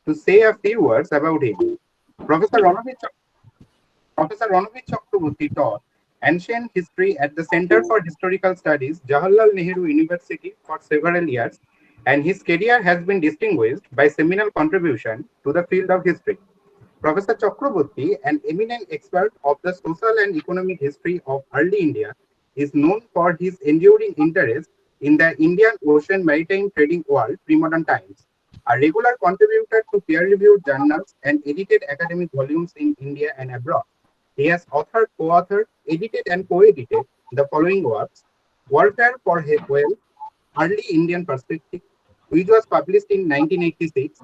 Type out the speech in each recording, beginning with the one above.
to say a few words about him. Professor Ranabir Chakravarti taught ancient history at the Center for Historical Studies, Jawaharlal Nehru University, for several years, and his career has been distinguished by seminal contribution to the field of history. Professor Chakraborty, an eminent expert of the social and economic history of early India, is known for his enduring interest in the Indian Ocean maritime trading world, Premodern times. A regular contributor to peer-reviewed journals and edited academic volumes in India and abroad. He has authored, co-authored, edited, and co-edited the following works: Warfare for Wealth, Early Indian Perspective, which was published in 1986,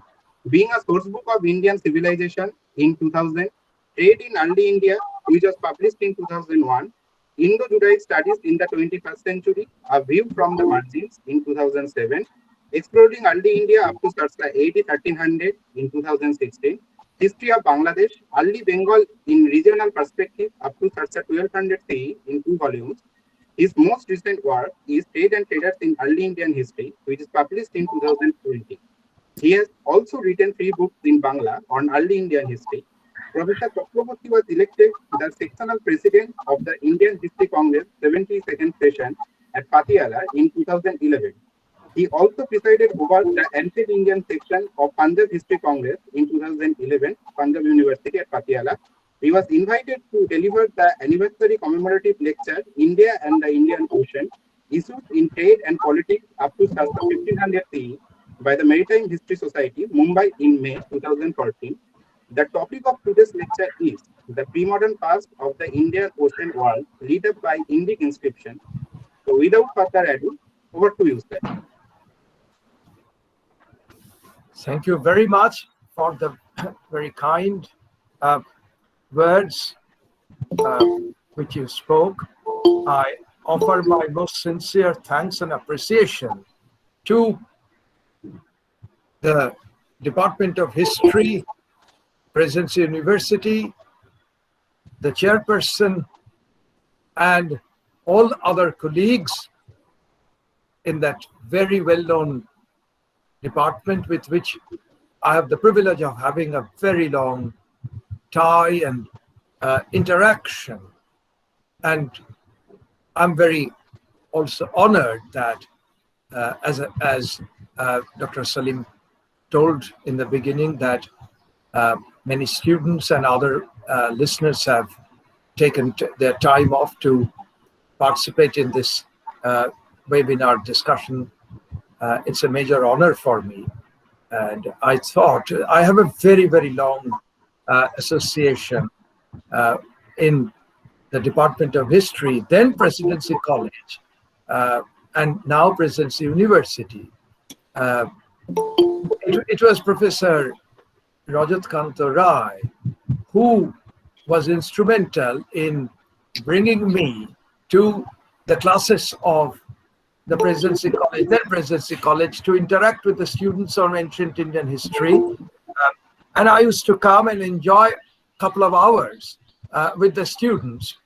being a sourcebook of Indian civilization in 2000, Trade in Early India, which was published in 2001, Indo-Judaic Studies in the 21st Century, A View from the Margins in 2007, Exploring Early India up to circa AD 1300 in 2016, History of Bangladesh, Early Bengal in Regional Perspective up to circa 1200 CE in 2 volumes. His most recent work is Trade and Traders in Early Indian History, which is published in 2020. He has also written 3 books in Bangla on early Indian history. Professor Chakraborty was elected the sectional president of the Indian History Congress 72nd session at Patiala in 2011. He also presided over the Ancient Indian section of Punjab History Congress in 2011, Punjab University at Patiala. He was invited to deliver the anniversary commemorative lecture, India and the Indian Ocean, Issues in Trade and Politics up to circa 1500 CE, by the Maritime History Society, Mumbai in May 2014. The topic of today's lecture is the Premodern Past of the Indian Ocean World, led up by Indic Inscription. So without further ado, over to you, sir. Thank you very much for the very kind words which you spoke. I offer my most sincere thanks and appreciation to the Department of History, Presidency University, the chairperson, and all other colleagues in that very well-known department with which I have the privilege of having a very long tie and interaction. And I'm very also honored that as Dr. Salim told in the beginning, that many students and other listeners have taken their time off to participate in this webinar discussion. It's a major honor for me. And I thought I have a very, very long association in the Department of History, then Presidency College, and now Presidency University. It was Professor Rajat Kanto Rai who was instrumental in bringing me to the classes of the Presidency College, then Presidency College, to interact with the students on ancient Indian history. And I used to come and enjoy a couple of hours with the students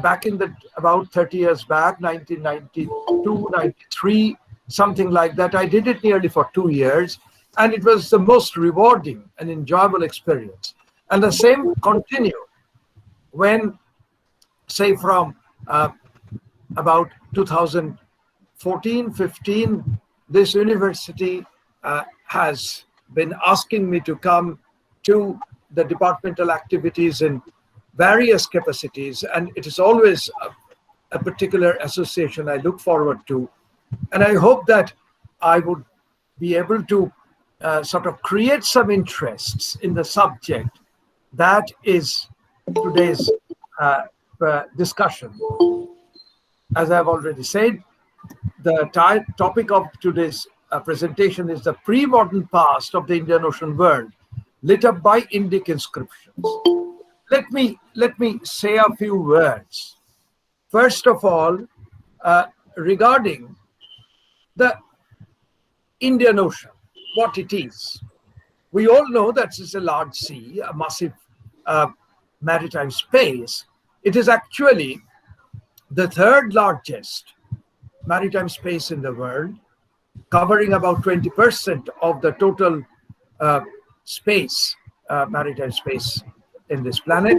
back in about 30 years back, 1992, 93, something like that. I did it nearly for 2 years, and it was the most rewarding and enjoyable experience. And the same continued when, say, from about 2014, 15, this university has been asking me to come to the departmental activities in various capacities, and it is always a particular association I look forward to. And I hope that I would be able to sort of create some interests in the subject that is today's discussion. As I've already said, the topic of today's presentation is the pre-modern past of the Indian Ocean world, lit up by Indic Inscriptions. Let me say a few words. First of all, regarding the Indian Ocean, what it is. We all know that it's a large sea, a massive maritime space. It is actually the third largest maritime space in the world, covering about 20% of the total space, maritime space in this planet.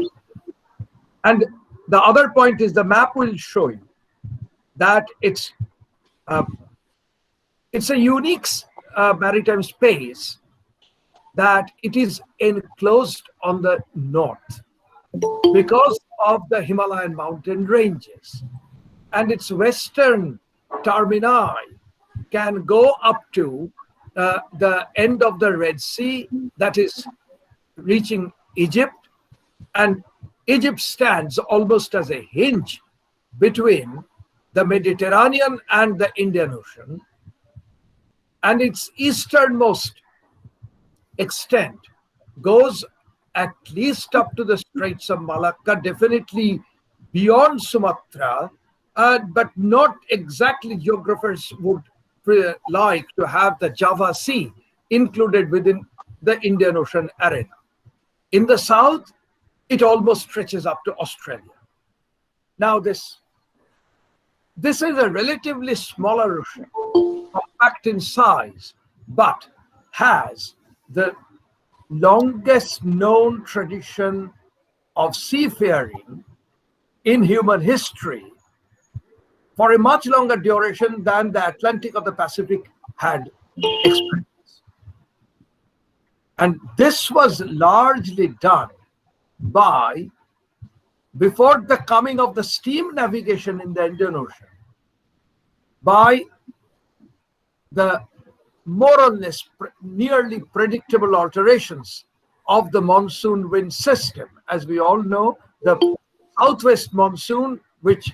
And the other point is the map will show you that it's a unique maritime space, that it is enclosed on the north because of the Himalayan mountain ranges, and its western termini can go up to the end of the Red Sea, that is reaching Egypt, and Egypt stands almost as a hinge between the Mediterranean and the Indian Ocean, and its easternmost extent goes at least up to the Straits of Malacca, definitely beyond Sumatra, but not exactly. Geographers would like to have the Java Sea included within the Indian Ocean arena. In the south, it almost stretches up to Australia. Now, this is a relatively smaller ocean, compact in size, but has the longest known tradition of seafaring in human history for a much longer duration than the Atlantic or the Pacific had experienced. And this was largely done by, before the coming of the steam navigation in the Indian Ocean, by the more or less nearly predictable alterations of the monsoon wind system. As we all know, the southwest monsoon, which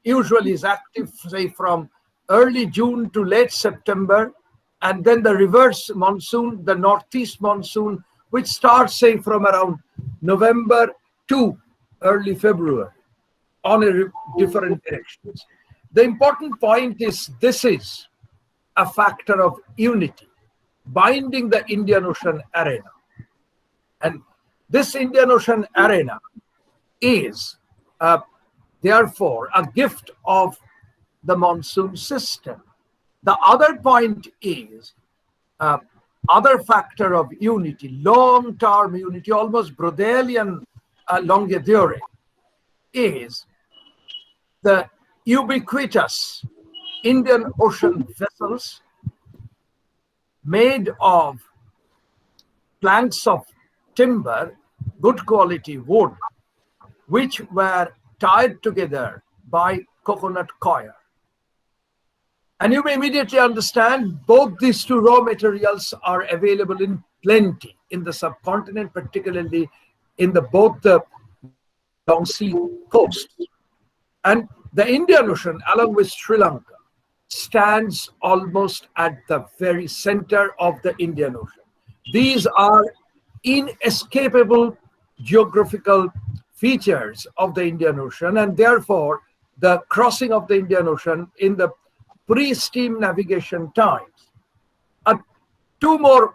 usually is active, say, from early June to late September, and then the reverse monsoon, the northeast monsoon, which starts, say, from around November to early February on different directions. The important point is this is a factor of unity binding the Indian Ocean arena. And this Indian Ocean arena is therefore a gift of the monsoon system. The other point is other factor of unity, long-term unity, almost Brodelian longue durée, is the ubiquitous Indian Ocean vessels made of planks of timber, good quality wood, which were tied together by coconut coir. And you may immediately understand both these two raw materials are available in plenty in the subcontinent, particularly in both the long sea coasts. And the Indian Ocean, along with Sri Lanka, stands almost at the very center of the Indian Ocean. These are inescapable geographical features of the Indian Ocean, and therefore the crossing of the Indian Ocean in the pre-steam navigation times. Two more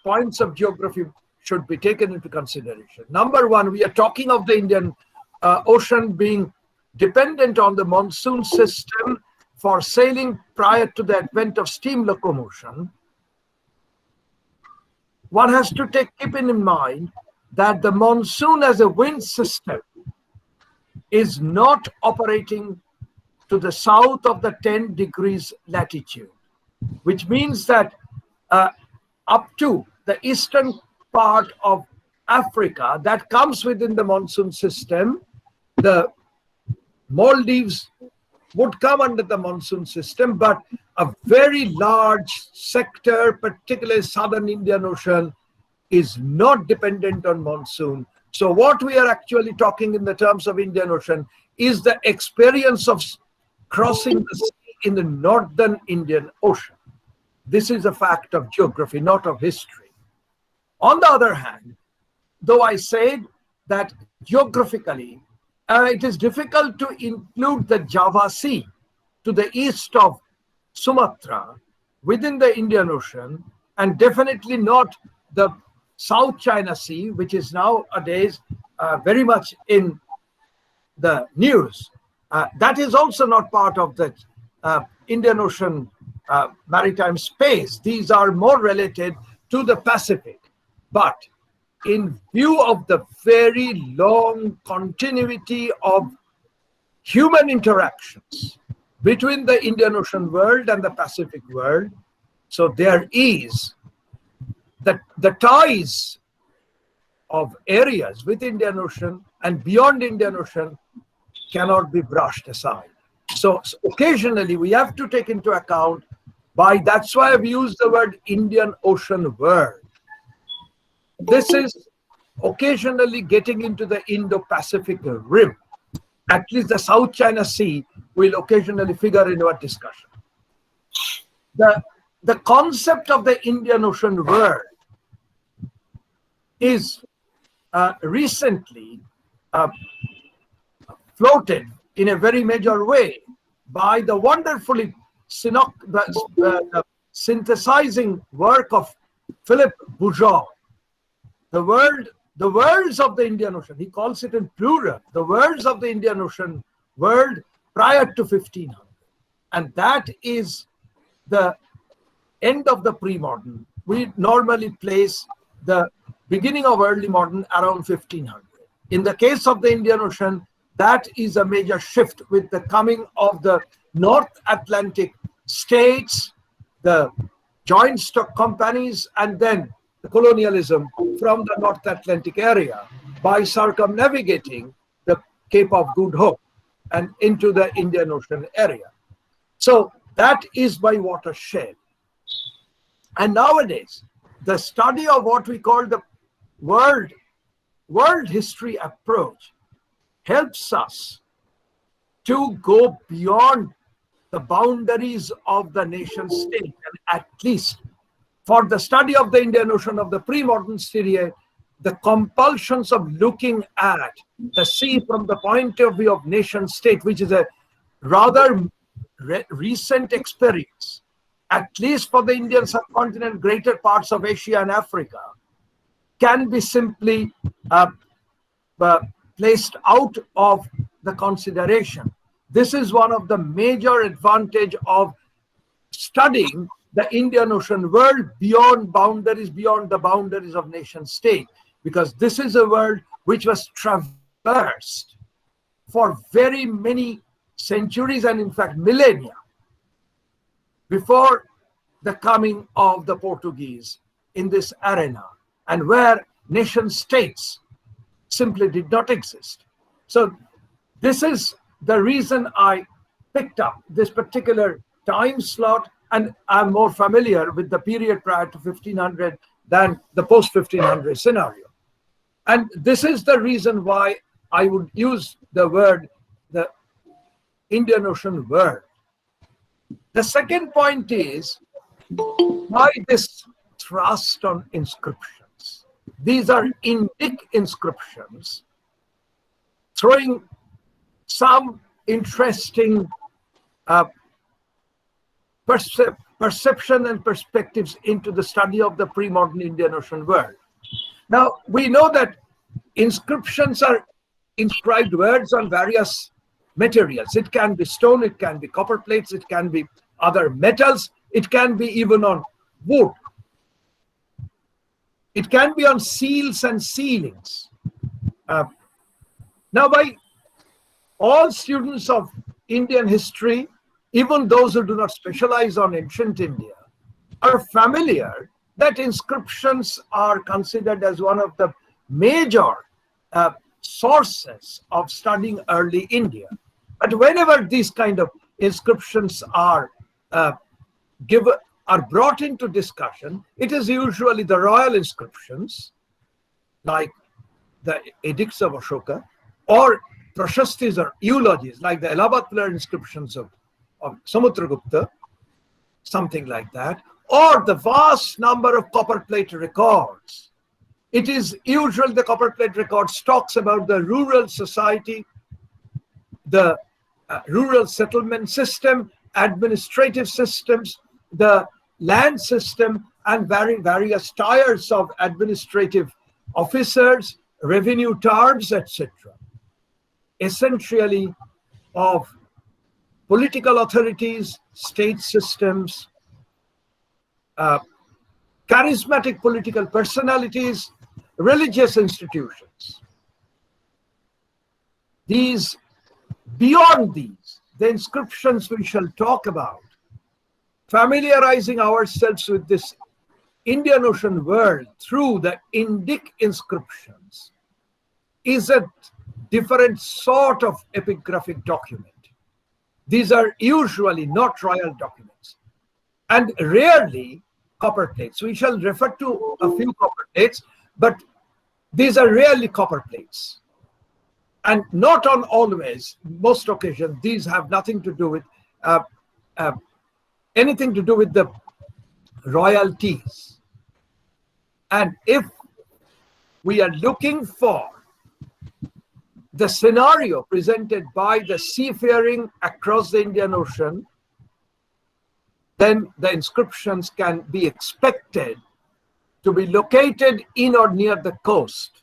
points of geography should be taken into consideration. Number one, we are talking of the Indian Ocean being dependent on the monsoon system for sailing prior to the advent of steam locomotion. One has to keep in mind that the monsoon as a wind system is not operating to the south of the 10 degrees latitude, which means that up to the eastern part of Africa that comes within the monsoon system, the Maldives would come under the monsoon system, but a very large sector, particularly southern Indian Ocean, is not dependent on monsoon. So what we are actually talking in the terms of Indian Ocean is the experience of crossing the sea in the northern Indian Ocean. This is a fact of geography, not of history. On the other hand, though I said that geographically, it is difficult to include the Java Sea to the east of Sumatra within the Indian Ocean, and definitely not the South China Sea, which is nowadays very much in the news. That is also not part of the Indian Ocean maritime space. These are more related to the Pacific. But in view of the very long continuity of human interactions between the Indian Ocean world and the Pacific world, so there is the ties of areas with Indian Ocean and beyond Indian Ocean cannot be brushed aside. So occasionally we have to take into account, that's why I've used the word Indian Ocean world. This is occasionally getting into the Indo-Pacific rim. At least the South China Sea will occasionally figure in our discussion. The concept of the Indian Ocean world is recently floated in a very major way by the wonderfully synthesizing work of Philip Bourgeois. The worlds of the Indian Ocean, he calls it in plural, the worlds of the Indian Ocean world prior to 1500. And that is the end of the pre-modern. We normally place the beginning of early modern around 1500. In the case of the Indian Ocean, that is a major shift with the coming of the North Atlantic states, the joint stock companies, and then the colonialism from the North Atlantic area by circumnavigating the Cape of Good Hope and into the Indian Ocean area. So that is by watershed. And nowadays, the study of what we call the world history approach helps us to go beyond the boundaries of the nation state, and at least for the study of the Indian Ocean of the pre-modern period, the compulsions of looking at the sea from the point of view of nation state, which is a rather recent experience, at least for the Indian subcontinent, greater parts of Asia and Africa, can be simply placed out of the consideration. This is one of the major advantage of studying the Indian Ocean world beyond the boundaries of nation state, because this is a world which was traversed for very many centuries and in fact millennia before the coming of the Portuguese in this arena, and where nation states simply did not exist. So this is the reason I picked up this particular time slot, and I'm more familiar with the period prior to 1500 than the post-1500 scenario. And this is the reason why I would use the word the Indian Ocean world. The second point is why this thrust on inscriptions. These are Indic inscriptions, throwing some interesting perception and perspectives into the study of the pre-modern Indian Ocean world. Now, we know that inscriptions are inscribed words on various materials. It can be stone, it can be copper plates, it can be other metals, it can be even on wood. It can be on seals and sealings. Now, by all students of Indian history, even those who do not specialize on ancient India, are familiar that inscriptions are considered as one of the major sources of studying early India. But whenever these kind of inscriptions are brought into discussion, it is usually the royal inscriptions, like the edicts of Ashoka, or prashastis or eulogies, like the Allahabad inscriptions of Samudragupta, something like that, or the vast number of copperplate records. It is usually the copperplate records talks about the rural society, the rural settlement system, administrative systems, the land system, and various tiers of administrative officers, revenue terms, etc. Essentially of political authorities, state systems, charismatic political personalities, religious institutions. Beyond these, the inscriptions we shall talk about, familiarizing ourselves with this Indian Ocean world through the Indic inscriptions, is a different sort of epigraphic document. These are usually not royal documents and rarely copper plates. We shall refer to a few copper plates, but these are rarely copper plates. And not on always, most occasions, these have nothing to do with anything to do with the royalties. And if we are looking for the scenario presented by the seafaring across the Indian Ocean, then the inscriptions can be expected to be located in or near the coast.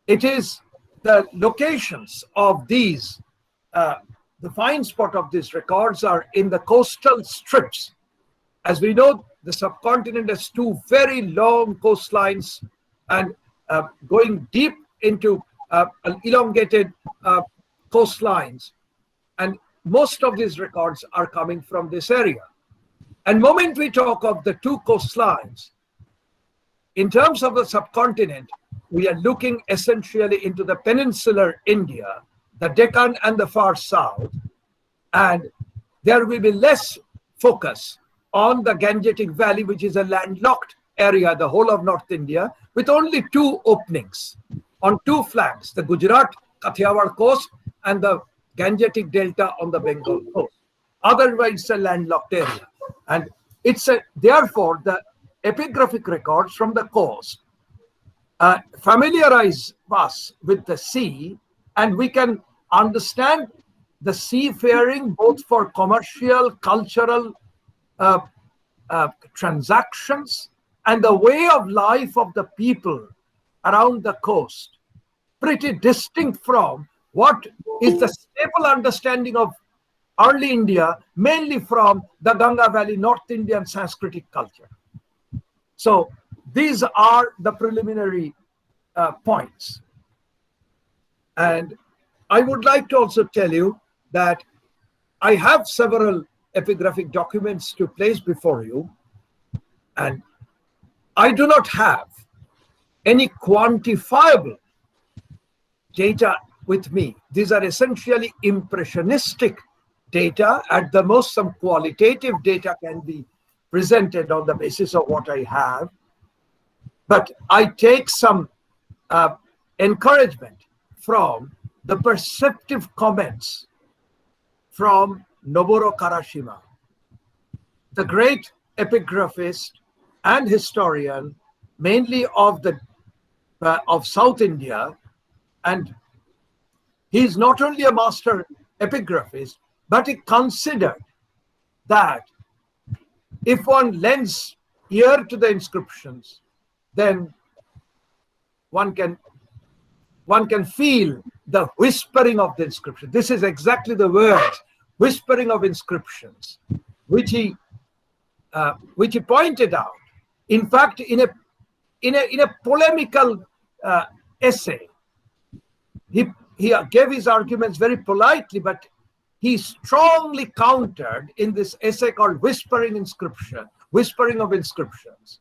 It is the locations of these, the fine spot of these records are in the coastal strips. As we know, the subcontinent has two very long coastlines and going deep into elongated coastlines. And most of these records are coming from this area. And the moment we talk of the two coastlines, in terms of the subcontinent, we are looking essentially into the peninsular India, the Deccan and the far south, and there will be less focus on the Gangetic Valley, which is a landlocked area, the whole of North India, with only two openings on two flanks, the Gujarat Kathiawar coast and the Gangetic Delta on the Bengal coast. Otherwise, it's a landlocked area. And therefore, the epigraphic records from the coast familiarize us with the sea, and we can understand the seafaring both for commercial, cultural transactions and the way of life of the people around the coast, pretty distinct from what is the staple understanding of early India, mainly from the Ganga Valley, North Indian Sanskritic culture. So these are the preliminary points. And I would like to also tell you that I have several epigraphic documents to place before you, and I do not have any quantifiable data with me. These are essentially impressionistic data. At the most, some qualitative data can be presented on the basis of what I have. But I take some encouragement from the perceptive comments from Noboru Karashima, the great epigraphist and historian, mainly of South India. And he's not only a master epigraphist, but he considered that if one lends ear to the inscriptions, then one can feel the whispering of the inscription. This is exactly the word, whispering of inscriptions, which he pointed out. In fact, in a polemical essay, he gave his arguments very politely, but he strongly countered in this essay called Whispering of Inscriptions,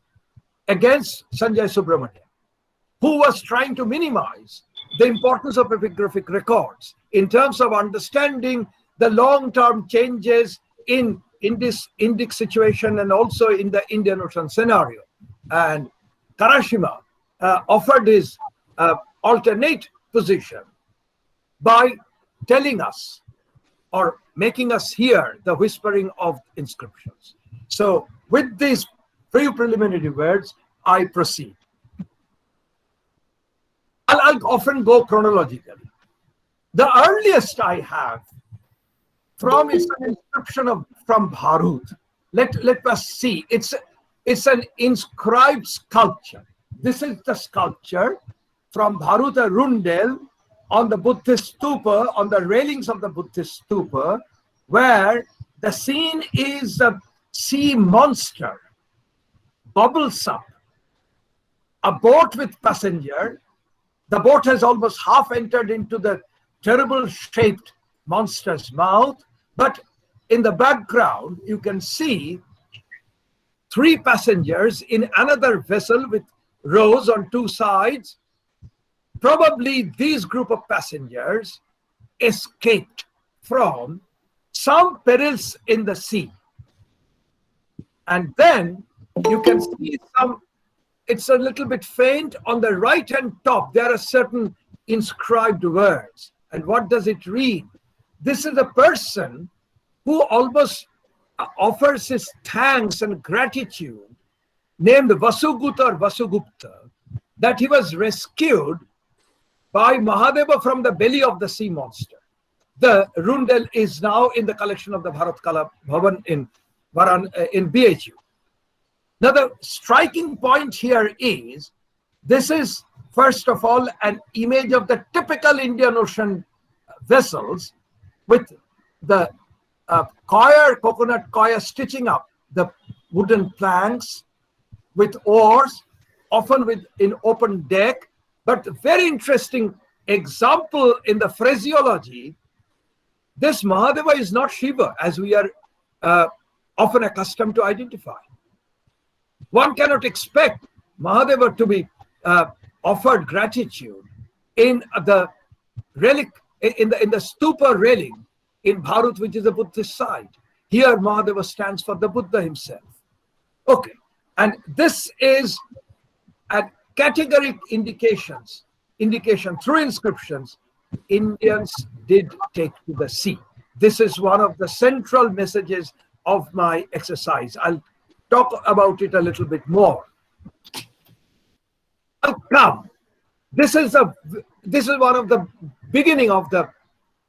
against Sanjay Subramanian, who was trying to minimize the importance of epigraphic records in terms of understanding the long-term changes in this Indic situation and also in the Indian Ocean scenario. And Karashima offered his alternate position by telling us or making us hear the whispering of inscriptions. So with these few preliminary words, I proceed. I'll often go chronologically. The earliest I have from is an inscription from Bharut. Let us see. It's an inscribed sculpture. This is the sculpture from Bharuta Rundel on the Buddhist stupa, on the railings of the Buddhist stupa, where the scene is a sea monster bubbles up. A boat with passenger, the boat has almost half entered into the terrible shaped monster's mouth, but in the background you can see 3 passengers in another vessel with rows on 2 sides. Probably these group of passengers escaped from some perils in the sea. And then you can see some, it's a little bit faint, on the right hand top there are certain inscribed words. And what does it read? This is a person who almost offers his thanks and gratitude, named Vasugupta or Vasugupta, that he was rescued by Mahadeva from the belly of the sea monster. The Rundel is now in the collection of the Bharat Kala Bhavan in BHU. Now the striking point here is, this is first of all an image of the typical Indian Ocean vessels with the coconut coir stitching up the wooden planks with oars, often with in open deck. But very interesting example in the phraseology, this Mahadeva is not Shiva as we are often accustomed to identify. One cannot expect Mahadeva to be offered gratitude in the relic, in the stupa railing in Bharat, which is the Buddhist side. Here Mahadeva stands for the Buddha himself. Okay, and this is a categoric indication through inscriptions Indians did take to the sea. This is one of the central messages of my exercise. I'll talk about it a little bit more. Come, this is one of the beginning of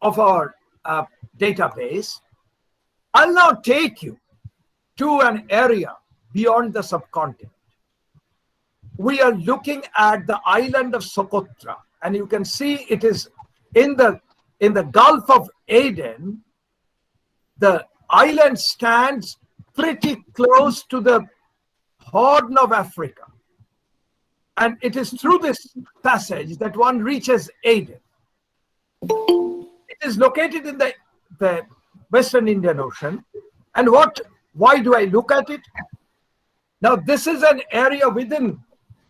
our database. I'll now take you to an area beyond the subcontinent. We are looking at the island of Socotra, and you can see it is in the Gulf of Aden. The island stands pretty close to the Horn of Africa, and it is through this passage that one reaches Aden. It is located in the Western Indian Ocean. And why do I look at it? Now, this is an area within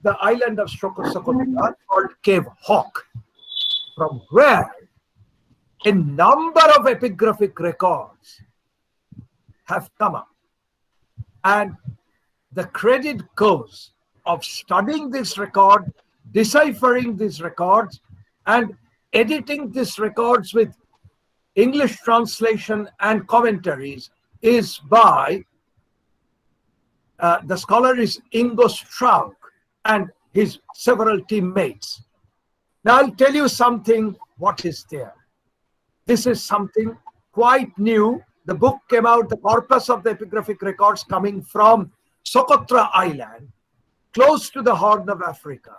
the island of Socotra called Cave Hawk, from where a number of epigraphic records have come up. And the credit goes of studying this record, deciphering these records, and editing these records with English translation and commentaries is by the scholar is Ingo Straug and his several teammates. Now I'll tell you something what is there. This is something quite new. The book came out, the corpus of the epigraphic records coming from Socotra Island, close to the Horn of Africa,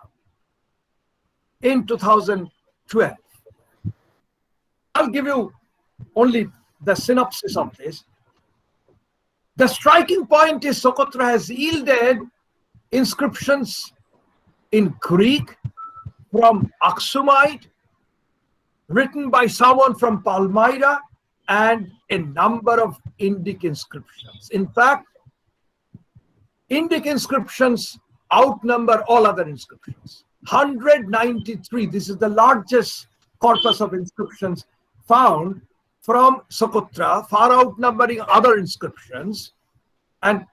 in 2012. I'll give you only the synopsis of this. The striking point is Socotra has yielded inscriptions in Greek from Aksumite, written by someone from Palmyra, and a number of Indic inscriptions. In fact, Indic inscriptions outnumber all other inscriptions. 193, this is the largest corpus of inscriptions found from Socotra, far outnumbering other inscriptions. And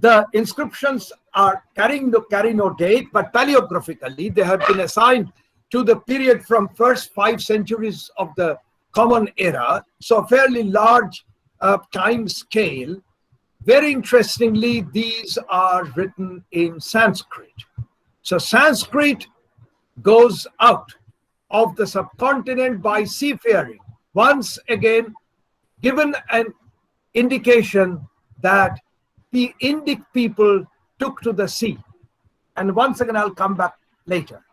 the inscriptions are carry no date, but paleographically they have been assigned to the period from first 5 centuries of the Common Era, so a fairly large time scale. Very interestingly, these are written in Sanskrit. So Sanskrit goes out of the subcontinent by seafaring, once again given an indication that the Indic people took to the sea. And once again, I'll come back later.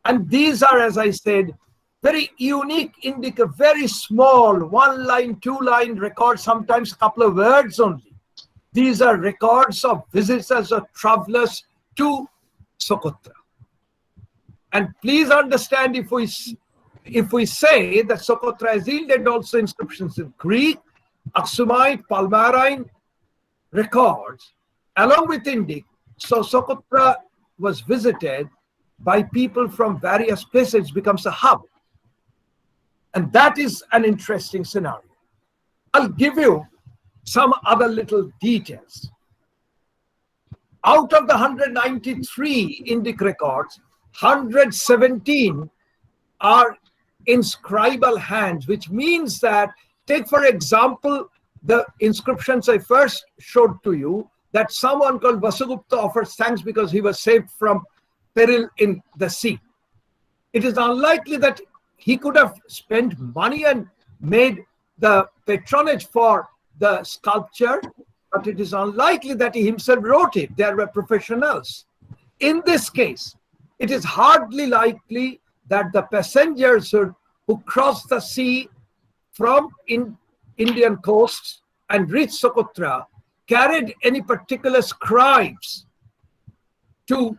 And these are, as I said, very unique Indic, very small, 1-line, 2-line record, sometimes a couple of words only. These are records of visitors or travelers to Sokotra. And please understand, if we say that Sokotra has yielded also inscriptions in Greek, Aksumite, Palmyrene records, along with Indic. So Sokotra was visited by people from various places, becomes a hub. And that is an interesting scenario. I'll give you some other little details. Out of the 193 Indic records, 117 are in scribal hands, which means that, take for example, the inscriptions I first showed to you, that someone called Vasugupta offers thanks because he was saved from peril in the sea. It is unlikely that he could have spent money and made the patronage for the sculpture, but it is unlikely that he himself wrote it. There were professionals. In this case, it is hardly likely that the passengers who crossed the sea from Indian coasts and reached Sokotra carried any particular scribes to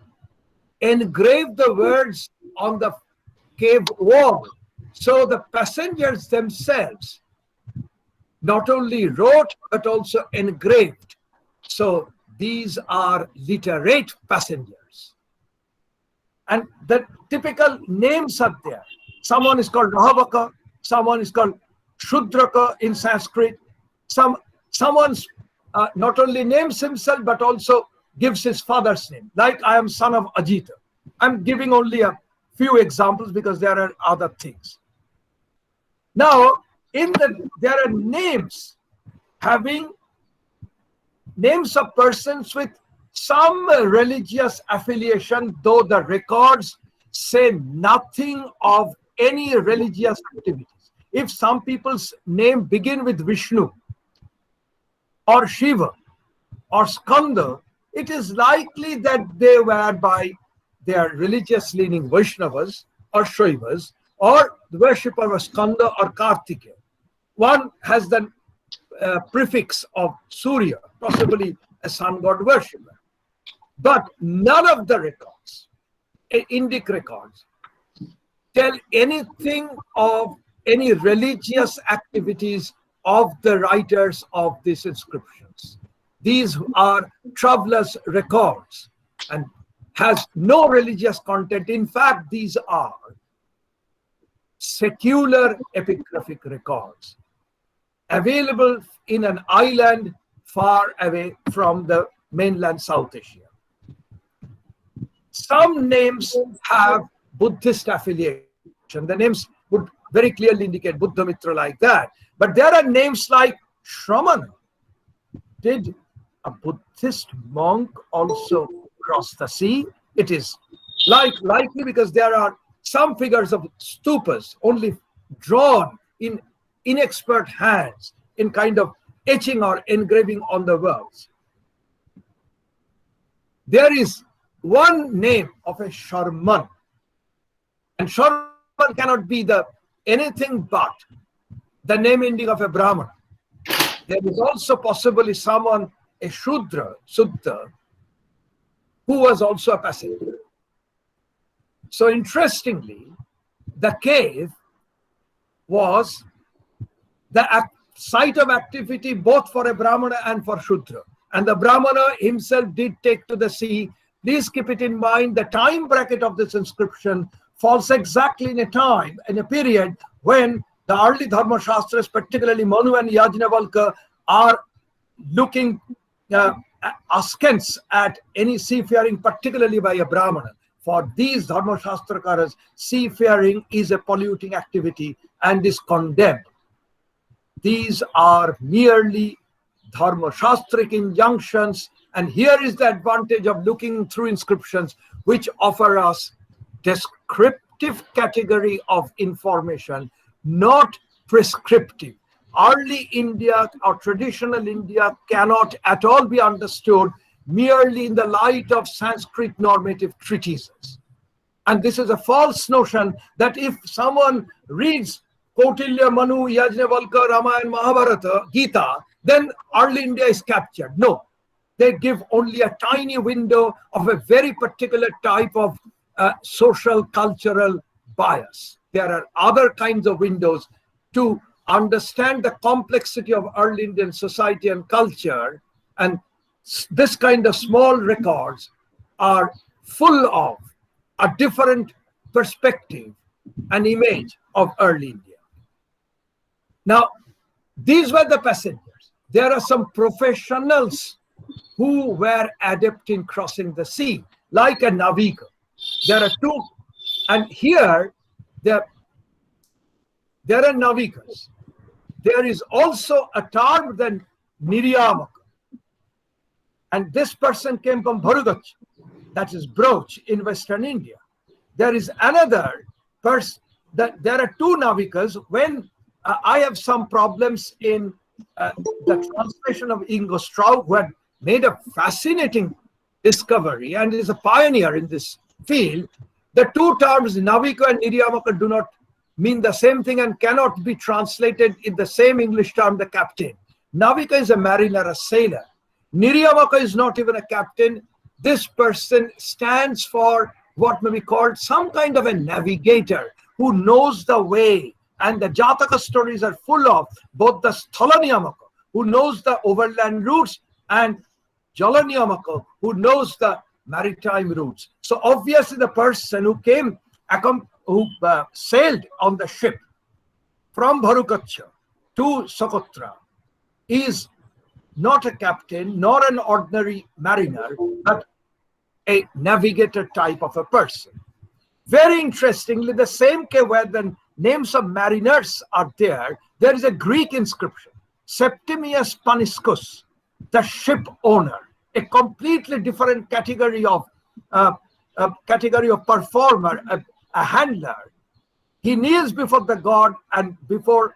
engrave the words on the cave wall. So the passengers themselves not only wrote but also engraved. So these are literate passengers. And the typical names are there. Someone is called Rahavaka, someone is called Shudraka in Sanskrit. Someone's not only names himself but also gives his father's name, like I am son of Ajita. I'm giving only a few examples because there are other things. Now, there are names having names of persons with some religious affiliation, though the records say nothing of any religious activities. If some people's name begin with Vishnu or Shiva or Skanda, it is likely that they were by their religious leaning Vaishnavas or Shaivas, or the worshipper of Skanda or Kartikeya. One has the prefix of Surya, possibly a sun god worshipper. But none of the records, Indic records, tell anything of any religious activities of the writers of these inscriptions. These are travelers' records and has no religious content. In fact, these are secular epigraphic records available in an island far away from the mainland South Asia. Some names have Buddhist affiliation. The names would very clearly indicate Buddha Mitra like that. But there are names like Shramana. Did a Buddhist monk also cross the sea? It is likely because there are some figures of stupas only drawn in inexpert hands in kind of etching or engraving on the walls. There is one name of a Sharman, and Sharman cannot be anything but the name ending of a Brahmana. There is also possibly someone, a Shudra, Suddha, who was also a passenger. So interestingly, the cave was the site of activity both for a Brahmana and for Shudra. And the Brahmana himself did take to the sea. Please keep it in mind, the time bracket of this inscription falls exactly in a period when the early Dharma Shastras, particularly Manu and Yajnavalkya, are looking askance at any seafaring, particularly by a Brahmana. For these Dharma Shastrakaras, seafaring is a polluting activity and is condemned. These are merely Dharma Shastric injunctions, and here is the advantage of looking through inscriptions, which offer us descriptive category of information, not prescriptive. Early India or traditional India cannot at all be understood merely in the light of Sanskrit normative treatises. And this is a false notion that if someone reads Kautilya, Manu, Yajnavalkya, Ramayana, Mahabharata, Gita, then early India is captured. No, they give only a tiny window of a very particular type of social cultural bias. There are other kinds of windows to understand the complexity of early Indian society and culture, and this kind of small records are full of a different perspective and image of early India. Now, these were the passengers. There are some professionals who were adept in crossing the sea, like a navika. There are two, and here there are navikas. There is also a term then niryamaka. And this person came from Bharugach, that is Broch in Western India. There is another person, that there are two navikas. When I have some problems in the translation of Ingo Straub, who had made a fascinating discovery and is a pioneer in this field. The two terms navika and niryamaka do not mean the same thing and cannot be translated in the same English term, the captain. Navika is a mariner, a sailor. Niryamaka is not even a captain. This person stands for what may be called some kind of a navigator who knows the way. And the Jataka stories are full of both the Sthalaniyamaka, who knows the overland routes, and Jalaniyamaka, who knows the maritime routes. So obviously the person who came, who sailed on the ship from Bharukacha to Sokotra is not a captain nor an ordinary mariner, but a navigator type of a person. Very interestingly, the same cave where the names of mariners are there, there is a Greek inscription, Septimius Paniscus, the ship owner, a completely different category of performer, a handler. He kneels before the god and before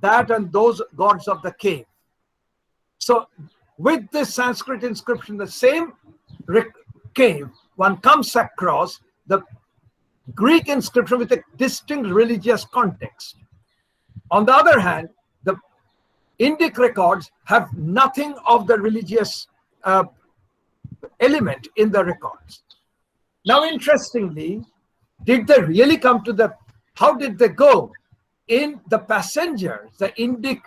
that and those gods of the cave. So with this Sanskrit inscription, the same cave, one comes across the Greek inscription with a distinct religious context. On the other hand, the Indic records have nothing of the religious element in the records. Now, interestingly, did they really come to the, how did they go? In the passengers, the Indic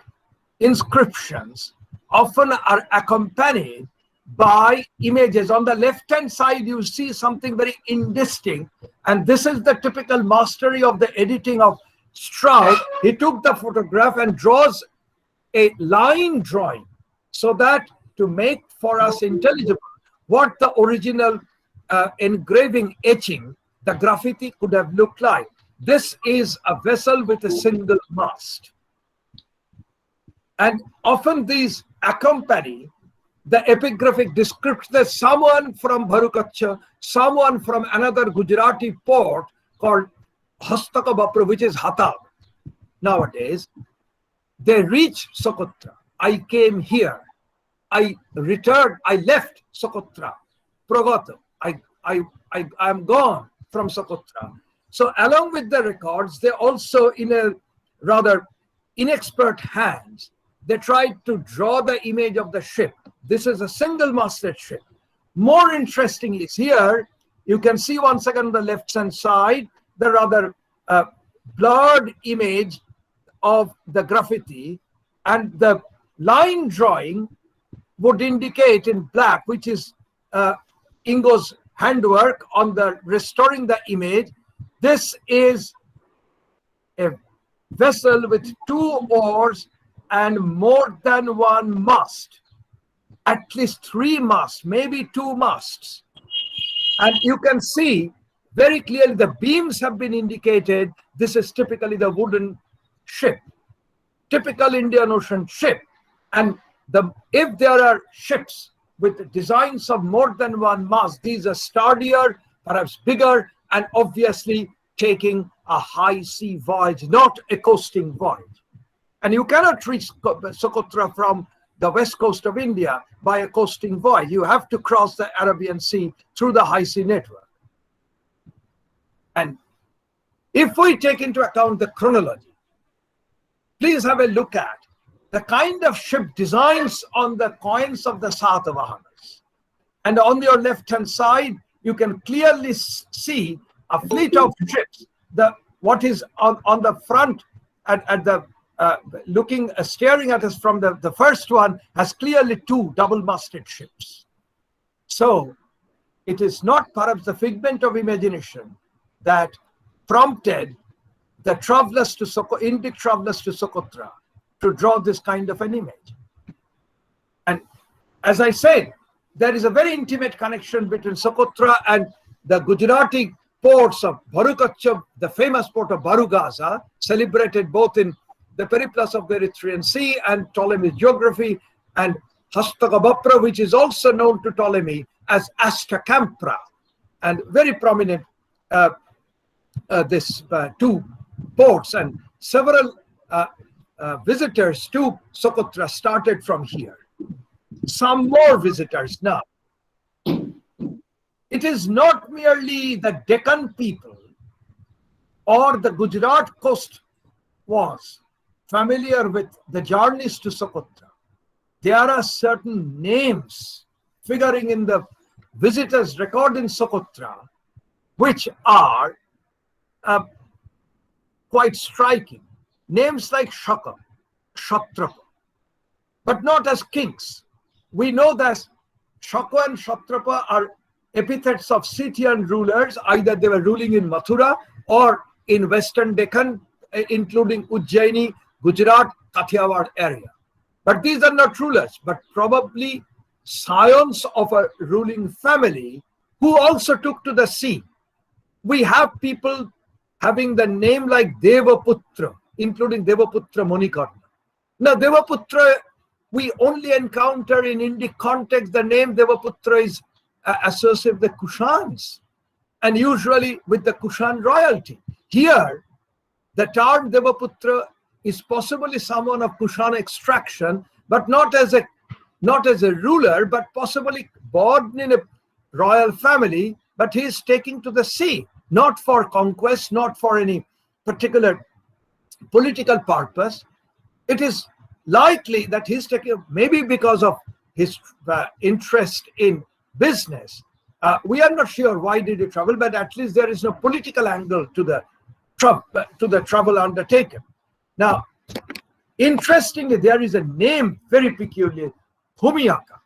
inscriptions often are accompanied by images. On the left-hand side, you see something very indistinct, and this is the typical mastery of the editing of Straub. He took the photograph and draws a line drawing so that to make for us intelligible what the original engraving, etching, the graffiti could have looked like. This is a vessel with a single mast. And often these accompany the epigraphic description that someone from Bharukacha, someone from another Gujarati port called Hastakabapra, which is Hatab. Nowadays, they reach Sokotra. I came here. I returned. I left Sokotra. Pragata. I am gone from Sokotra. So along with the records, they also, in a rather inexpert hands, they tried to draw the image of the ship. This is a single-masted ship. More interesting is here, you can see once again on the left-hand side, the rather blurred image of the graffiti, and the line drawing would indicate in black, which is Ingo's handwork on the restoring the image. This is a vessel with 2 oars and more than 1 mast, at least 3 masts, maybe 2 masts. And you can see very clearly the beams have been indicated. This is typically the wooden ship, typical Indian Ocean ship. And if there are ships with designs of more than 1 mast, these are sturdier, perhaps bigger, and obviously taking a high sea voyage, not a coasting voyage. And you cannot reach Sokotra from the west coast of India by a coasting voyage. You have to cross the Arabian Sea through the high sea network. And if we take into account the chronology, please have a look at the kind of ship designs on the coins of the Satavahanas. And on your left-hand side, you can clearly see a fleet of ships. What is on the front at the staring at us from the first one has clearly two double-masted ships. So it is not perhaps the figment of imagination that prompted the travelers to Indic travelers to Socotra to draw this kind of an image. And as I said, there is a very intimate connection between Socotra and the Gujarati ports of Bharukacha, the famous port of Barugaza, celebrated both in the periplus of the Erythraean Sea and Ptolemy's geography, and Hastagabapra, which is also known to Ptolemy as Astakampra, and very prominent two ports, and several visitors to Socotra started from here. Some more visitors now. It is not merely the Deccan people or the Gujarat coast was familiar with the journeys to Socotra. There are certain names figuring in the visitors' record in Socotra which are quite striking. Names like Shaka, Kshatrapa, but not as kings. We know that Shaka and Kshatrapa are epithets of Scythian rulers. Either they were ruling in Mathura or in Western Deccan, including Ujjaini, Gujarat, Kathiawar area. But these are not rulers, but probably scions of a ruling family who also took to the sea. We have people having the name like Devaputra, including Devaputra Munikarna. Now, Devaputra, we only encounter in Indic context. The name Devaputra is associated with the Kushans, and usually with the Kushan royalty. Here, the term Devaputra is possibly someone of Kushan extraction, but not as a ruler, but possibly born in a royal family, but he is taking to the sea, not for conquest, not for any particular political purpose. It is likely that he's taking, maybe because of his interest in business. We are not sure why did he travel, but at least there is no political angle to the travel undertaken. Now, interestingly, there is a name very peculiar, Humiyaka.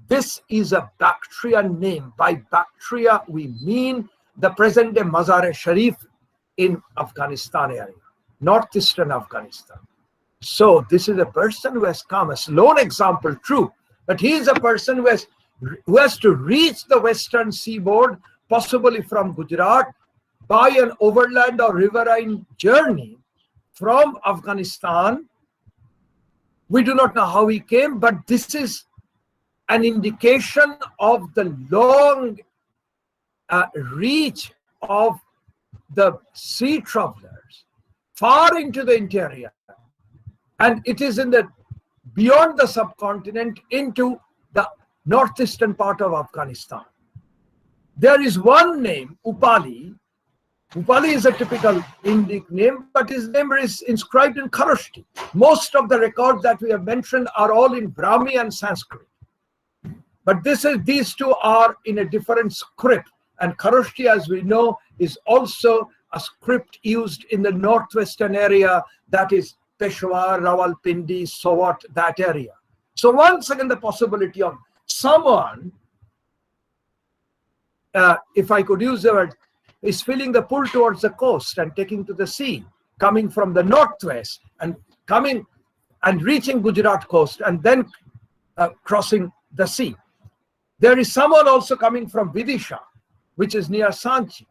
This is a Bactrian name. By Bactria, we mean the present-day Mazar-e-Sharif in Afghanistan area, northeastern Afghanistan. So this is a person who has come, a lone example, true, but he is a person who has to reach the western seaboard, possibly from Gujarat, by an overland or riverine journey from Afghanistan. We do not know how he came, but this is an indication of the long reach of the sea travelers far into the interior. And it is in the beyond the subcontinent into the northeastern part of Afghanistan. There is one name, Upali. Upali is a typical Indic name, but his name is inscribed in Kharosthi. Most of the records that we have mentioned are all in Brahmi and Sanskrit. But these two are in a different script. And Kharosthi, as we know, is also a script used in the northwestern area, that is Peshawar, Rawalpindi, Sowat, that area. So once again, the possibility of someone, if I could use the word, is feeling the pull towards the coast and taking to the sea, coming from the northwest and coming and reaching Gujarat coast and then crossing the sea. There is someone also coming from Vidisha, which is near Sanchi,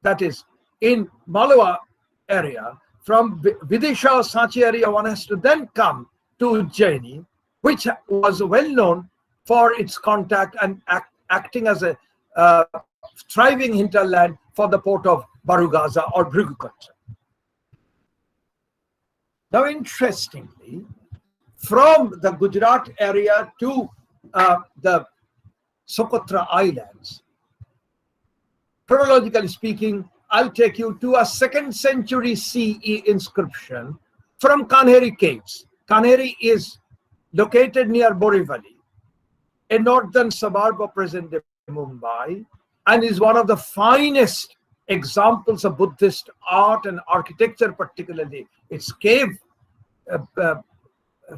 that is in Malabar area. From Vidisha or Sanchi area, one has to then come to Ujjaini, which was well known for its contact and acting as a thriving hinterland for the port of Barugaza or Bhrigukacha. Now, interestingly, from the Gujarat area to the Socotra Islands, chronologically speaking, I'll take you to a 2nd century CE inscription from Kanheri caves. Kaneri is located near Borivali, a northern suburb of present-day Mumbai, and is one of the finest examples of Buddhist art and architecture, particularly its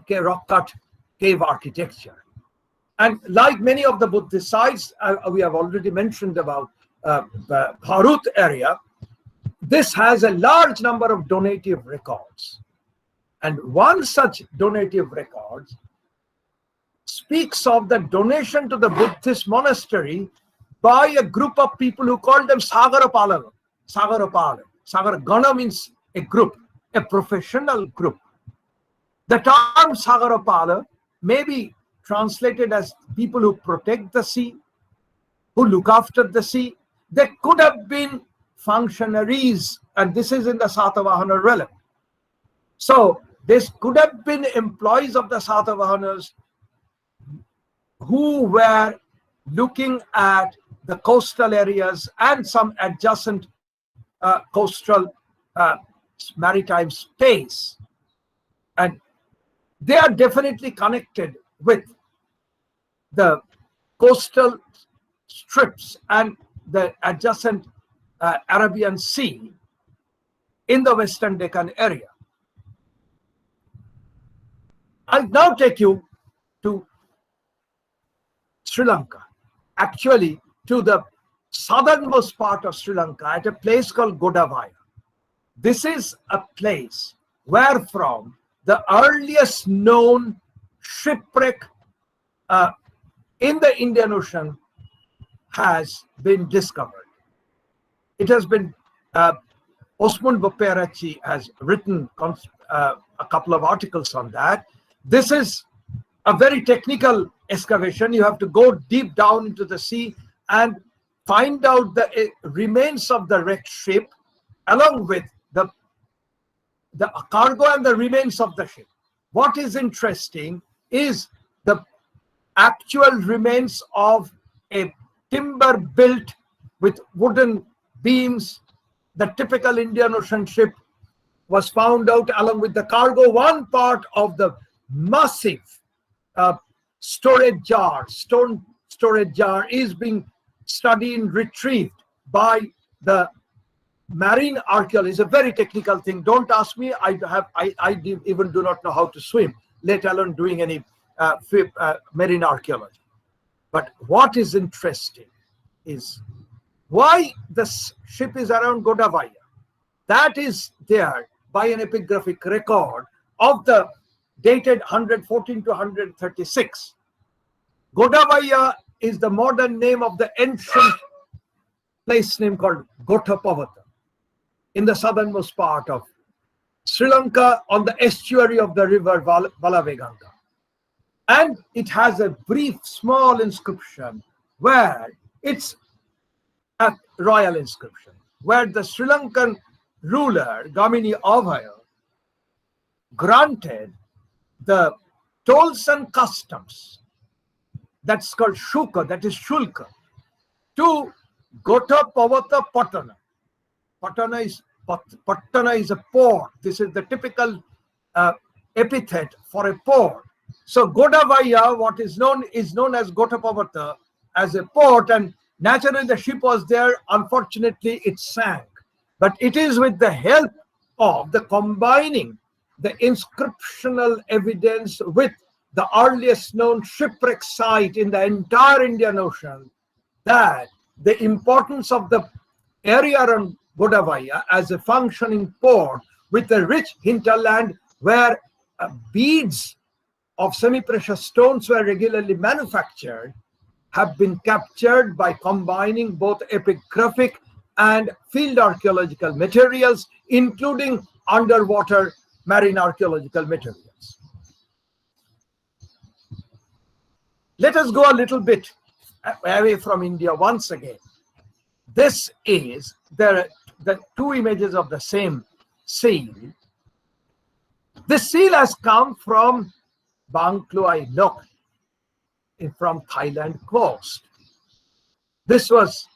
rock-cut cave architecture. And like many of the Buddhist sites, we have already mentioned about the Bharut area, this has a large number of donative records. And one such donative record speaks of the donation to the Buddhist monastery by a group of people who called them Sagarapala. Sagaragana means a group, a professional group. The term Sagarapala may be translated as people who protect the sea, who look after the sea. They could have been functionaries, and this is in the Satavahana realm. So this could have been employees of the Satavahanas who were looking at the coastal areas and some adjacent coastal maritime space. And they are definitely connected with the coastal strips and the adjacent Arabian Sea in the Western Deccan area. I'll now take you to Sri Lanka, actually to the southernmost part of Sri Lanka at a place called Godavaya. This is a place where from the earliest known shipwreck in the Indian Ocean has been discovered. It has been, Osmund Boperachi has written a couple of articles on that. This is a very technical excavation. You have to go deep down into the sea and find out the remains of the wrecked ship along with the cargo and the remains of the ship. What is interesting is the actual remains of a timber built with wooden beams. The typical Indian Ocean ship was found out along with the cargo. One part of the massive storage jar, stone storage jar, is being studied and retrieved by the marine archaeology. It's a very technical thing. Don't ask me. I even do not know how to swim, let alone doing any marine archaeology. But what is interesting is why the ship is around Godavaya. That is there by an epigraphic record of the dated 114 to 136. Godavaya is the modern name of the ancient place name called Gotapavata in the southernmost part of Sri Lanka on the estuary of the river Valaveganga. And it has a brief small inscription where it's a royal inscription, where the Sri Lankan ruler Gamini Avaya granted the tolls and customs, that's called Shuka, that is Shulka, to Gotapavata Patana. Patana is a port. This is the typical epithet for a port. So Godavaya, what is known as Gotapavata as a port, and naturally the ship was there. Unfortunately, it sank. But it is with the help of the combining the inscriptional evidence with the earliest known shipwreck site in the entire Indian Ocean that the importance of the area around Godavaya as a functioning port with a rich hinterland where beads of semi-precious stones were regularly manufactured have been captured by combining both epigraphic and field archaeological materials, including underwater marine archaeological materials. Let us go a little bit away from India once again. This is the two images of the same seal. This seal has come from Bang Kluai Nok from Thailand coast. This was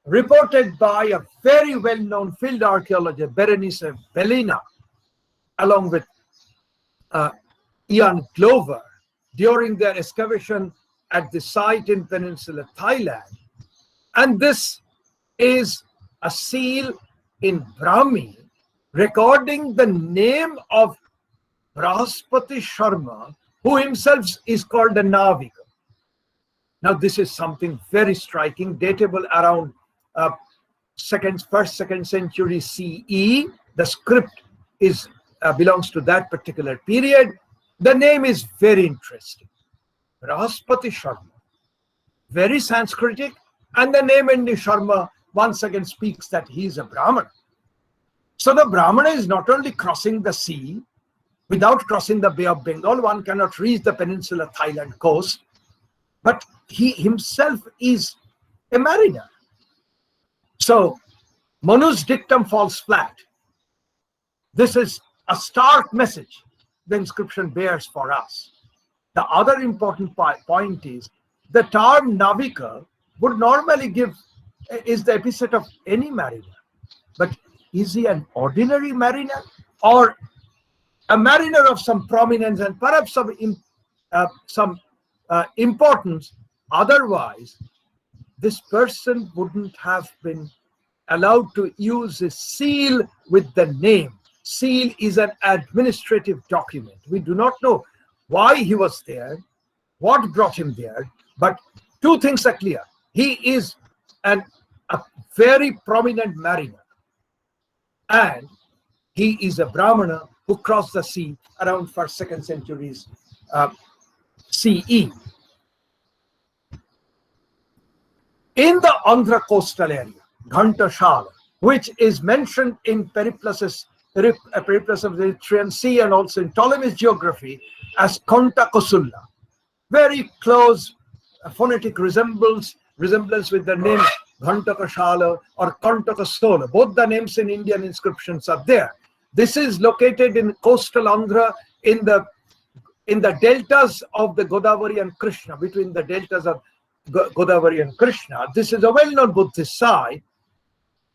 reported by a very well-known field archaeologist, Berenice Bellina, along with Ian Glover during their excavation at the site in Peninsular Thailand. And this is a seal in Brahmi recording the name of Brahaspati Sharma, who himself is called a Navika. Now, this is something very striking, datable around first, second century CE. The script is belongs to that particular period. The name is very interesting. Brahaspati Sharma, very Sanskritic, and the name ending Sharma once again speaks that he is a Brahmana. So the Brahmana is not only crossing the sea. Without crossing the Bay of Bengal, one cannot reach the Peninsular Thailand coast, but he himself is a mariner. So Manu's dictum falls flat. This is a stark message the inscription bears for us. The other important point is the term Navika would normally is the epithet of any mariner. But is he an ordinary mariner or a mariner of some prominence and perhaps some importance? Otherwise, this person wouldn't have been allowed to use a seal with the name. Seal is an administrative document. We do not know why he was there, what brought him there, but two things are clear. He is a very prominent mariner, and he is a Brahmana who crossed the sea around 1st, 2nd centuries CE. In the Andhra coastal area, Ghantashala, which is mentioned in Periplus of the Erythraean Sea and also in Ptolemy's geography as Kontakosulla, very close phonetic resemblance with the name Ghantakashala or Kontakosola. Both the names in Indian inscriptions are there. This is located in coastal Andhra in the deltas of the Godavari and Krishna, between the deltas of Godavari and Krishna. This is a well-known Buddhist site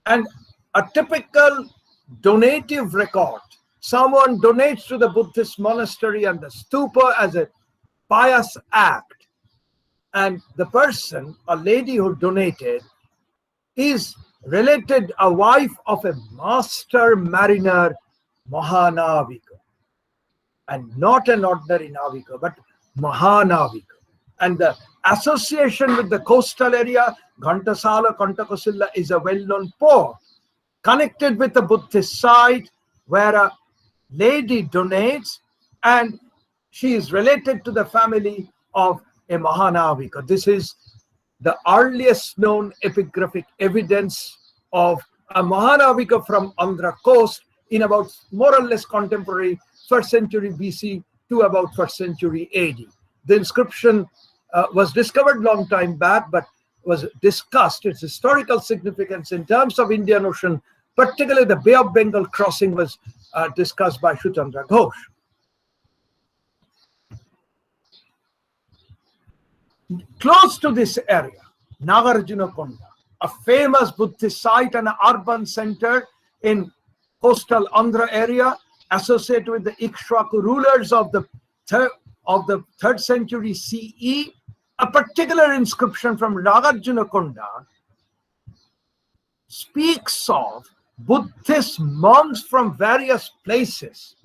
and a typical donative record. Someone donates to the Buddhist monastery and the stupa as a pious act, and the person, a lady who donated, is related, a wife of a master mariner, Mahanavika, and not an ordinary Navika, but Mahanavika. And the association with the coastal area, Ghantasala, Kontakosilla, is a well-known port connected with the Buddhist site where a lady donates and she is related to the family of a Mahanavika. This is the earliest known epigraphic evidence of a Mahanavika from Andhra coast in about more or less contemporary 1st century BC to about 1st century AD. The inscription was discovered long time back, but was discussed. Its historical significance in terms of Indian Ocean, particularly the Bay of Bengal crossing, was discussed by Shutandra Ghosh. Close to this area, Nagarjunakonda, a famous Buddhist site and an urban center in coastal Andhra area, associated with the Ikshwaku rulers of the 3rd century CE. A particular inscription from Nagarjunakonda speaks of Buddhist monks from various places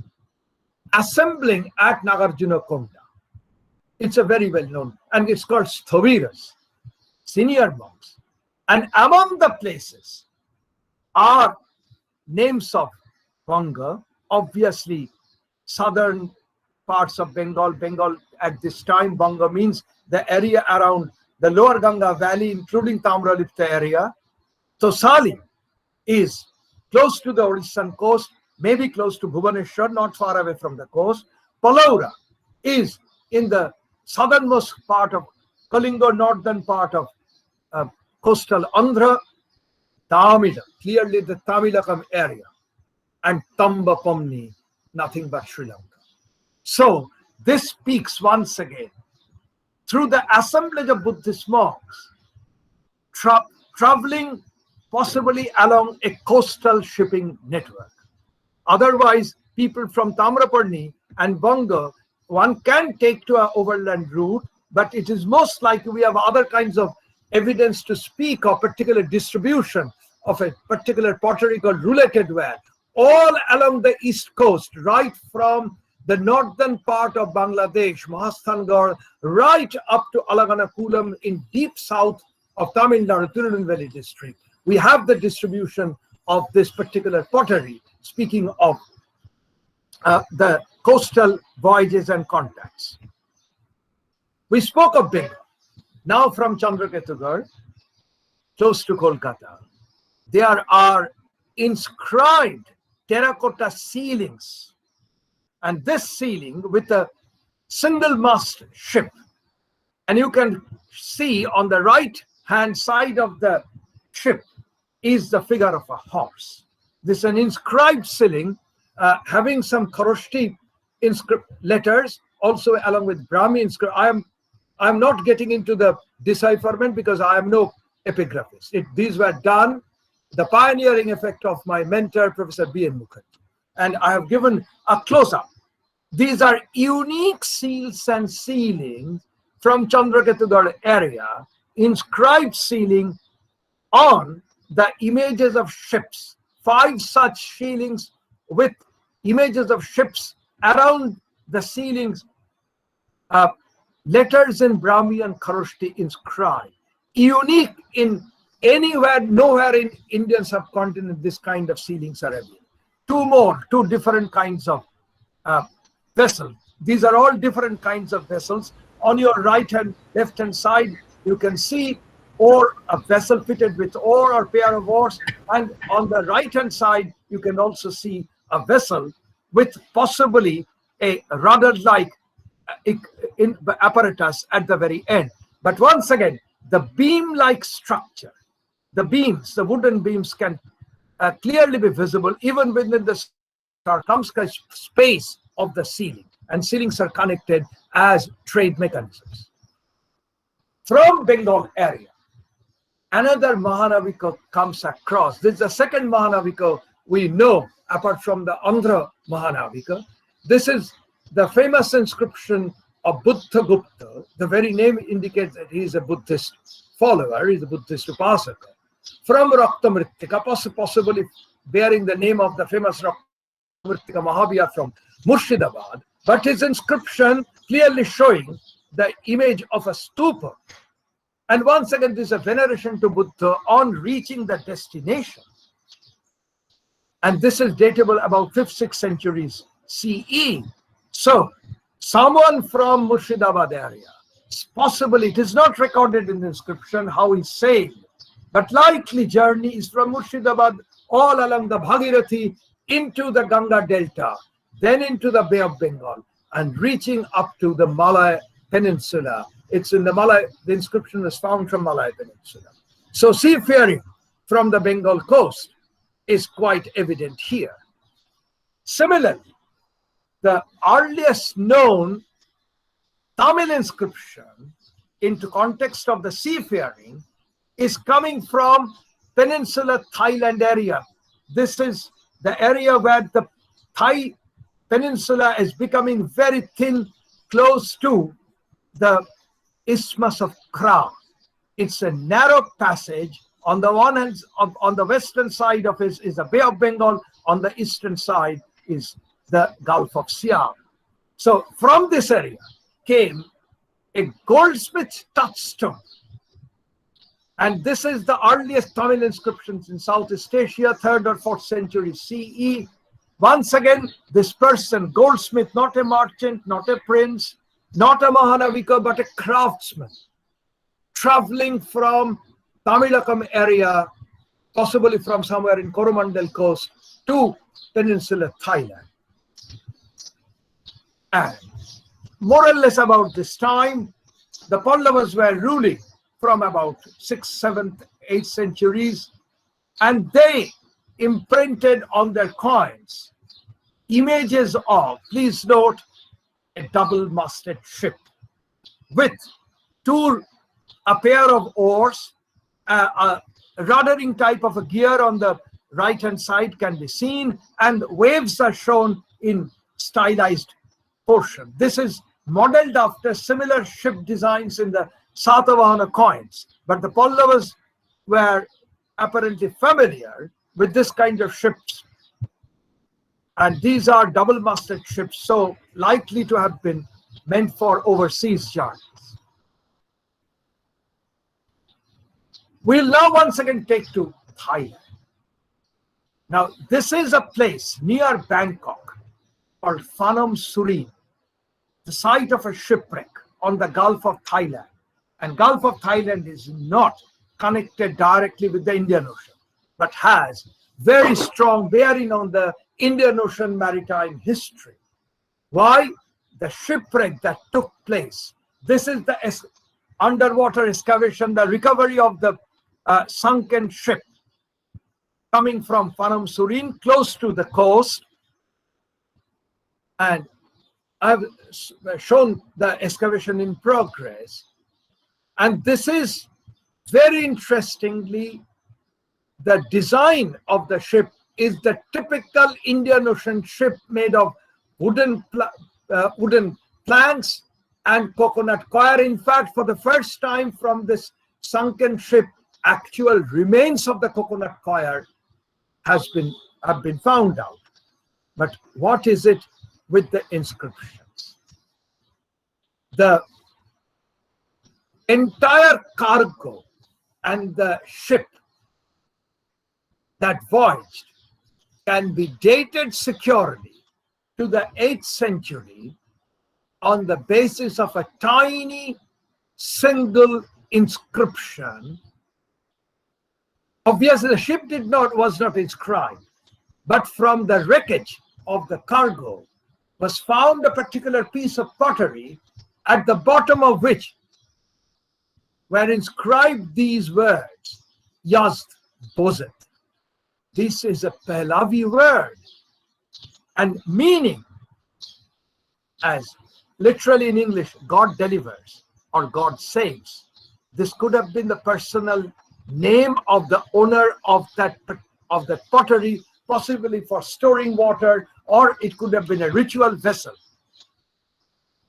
assembling at Nagarjunakonda. It's a very well-known, and it's called Sthaviras, senior monks. And among the places are names of Banga, obviously southern parts of Bengal. Bengal at this time, Banga means the area around the lower Ganga valley, including Tamralipta area. Tosali is close to the Odishan coast, maybe close to Bhubaneswar, not far away from the coast. Palaura is in the southernmost part of Kalinga, northern part of coastal Andhra. Tamila, clearly the Tamilakam area. And Tambapamni, nothing but Sri Lanka. So this speaks once again through the assemblage of Buddhist monks traveling possibly along a coastal shipping network. Otherwise, people from Tamraparni and Banga one can take to an overland route, but it is most likely we have other kinds of evidence to speak of particular distribution of a particular pottery called rouletted ware, all along the east coast, right from the northern part of Bangladesh, Mahasthangarh, right up to Alaganakulam in deep south of Tamil Nadu, Tirunelveli district. We have the distribution of this particular pottery, speaking of the coastal voyages and contacts. We spoke of Bengal. Now from Chandraketugarh, close to Kolkata, there are inscribed terracotta ceilings. And this ceiling with a single mast ship. And you can see on the right hand side of the ship is the figure of a horse. This is an inscribed ceiling having some Kharosthi letters, also along with Brahmi inscription. I am not getting into the decipherment because I am no epigraphist. These were done, the pioneering effect of my mentor, Professor B.N. Mukherjee. And I have given a close-up. These are unique seals and ceilings from Chandraketugarh area, inscribed ceiling on the images of ships. 5 such ceilings with images of ships around the ceilings, letters in Brahmi and Kharosthi inscribed. Unique in anywhere, nowhere in Indian subcontinent, this kind of ceilings are available. 2 different kinds of vessels. These are all different kinds of vessels. On your right hand, left hand side, you can see a vessel fitted with oar or pair of oars. And on the right hand side, you can also see a vessel with possibly a rudder-like apparatus at the very end. But once again, the beam-like structure, the beams, the wooden beams can clearly be visible even within the circumscribed space of the ceiling, and ceilings are connected as trade mechanisms. From Bengal area, another Mahanavika comes across. This is the second Mahanavika we know, apart from the Andhra Mahanavika. This is the famous inscription of Buddha Gupta. The very name indicates that he is a Buddhist follower, he is a Buddhist upasaka. From Raktamritika, possibly bearing the name of the famous Raktamritika Mahavira from Murshidabad, but his inscription clearly showing the image of a stupa. And once again, this is a veneration to Buddha on reaching the destination. And this is datable about 5th, 6th centuries CE. So, someone from Murshidabad area, possibly, it is not recorded in the inscription how he sailed, but likely journey is from Murshidabad all along the Bhagirathi into the Ganga Delta, then into the Bay of Bengal, and reaching up to the Malay Peninsula. It's in the Malay, the inscription is found from Malay Peninsula. So seafaring from the Bengal coast is quite evident here. Similarly, the earliest known Tamil inscription into context of the seafaring is coming from Peninsular Thailand area. This is the area where the Thai peninsula is becoming very thin, close to the Isthmus of Kra. It's a narrow passage. On the one hand, on the western side of it is the Bay of Bengal. On the eastern side is the Gulf of Siam. So from this area came a goldsmith touchstone. And this is the earliest Tamil inscriptions in Southeast Asia, 3rd or 4th century CE. Once again, this person, goldsmith, not a merchant, not a prince, not a Mahanavika, but a craftsman, traveling from Tamilakam area, possibly from somewhere in Coromandel coast, to Peninsular Thailand. And more or less about this time, the Pallavas were ruling from about 6th, 7th, 8th centuries, and they imprinted on their coins images of, please note, a double-masted ship with a pair of oars, a ruddering type of a gear on the right-hand side can be seen, and waves are shown in stylized portion. This is modeled after similar ship designs in the Satavahana coins, but the Pallavas were apparently familiar with this kind of ships, and these are double-masted ships, so likely to have been meant for overseas journeys. We'll now once again take to Thailand. Now, this is a place near Bangkok called Phanom Surin, the site of a shipwreck on the Gulf of Thailand. And Gulf of Thailand is not connected directly with the Indian Ocean, but has very strong bearing on the Indian Ocean maritime history. Why? The shipwreck that took place. This is the underwater excavation, the recovery of the sunken ship coming from Phanom Surin, close to the coast. And I've shown the excavation in progress. And this is very interestingly, the design of the ship is the typical Indian Ocean ship made of wooden planks and coconut coir. In fact, for the first time from this sunken ship, actual remains of the coconut coir have been found out. But what is it with the inscriptions? The entire cargo and the ship that voyaged can be dated securely to the 8th century on the basis of a tiny single inscription. Obviously, the ship was not inscribed, but from the wreckage of the cargo was found a particular piece of pottery at the bottom of which were inscribed these words, Yazd Bozet. This is a Pahlavi word, and meaning, as literally in English, God delivers or God saves. This could have been the personal name of the owner of that pottery, possibly for storing water, or it could have been a ritual vessel.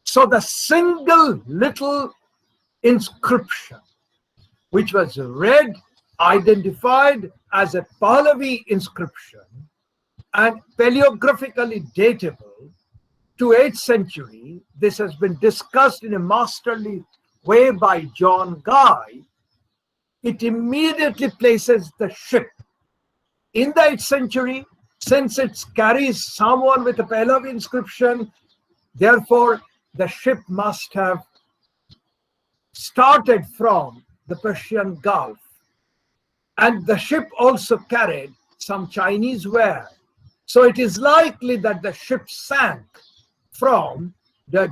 So the single little inscription, which was read, identified as a Pahlavi inscription and paleographically datable to 8th century, this has been discussed in a masterly way by John Guy. It immediately places the ship in the 8th century, since it carries someone with a Pahlavi inscription. Therefore, the ship must have started from the Persian Gulf. And the ship also carried some Chinese ware. So it is likely that the ship sank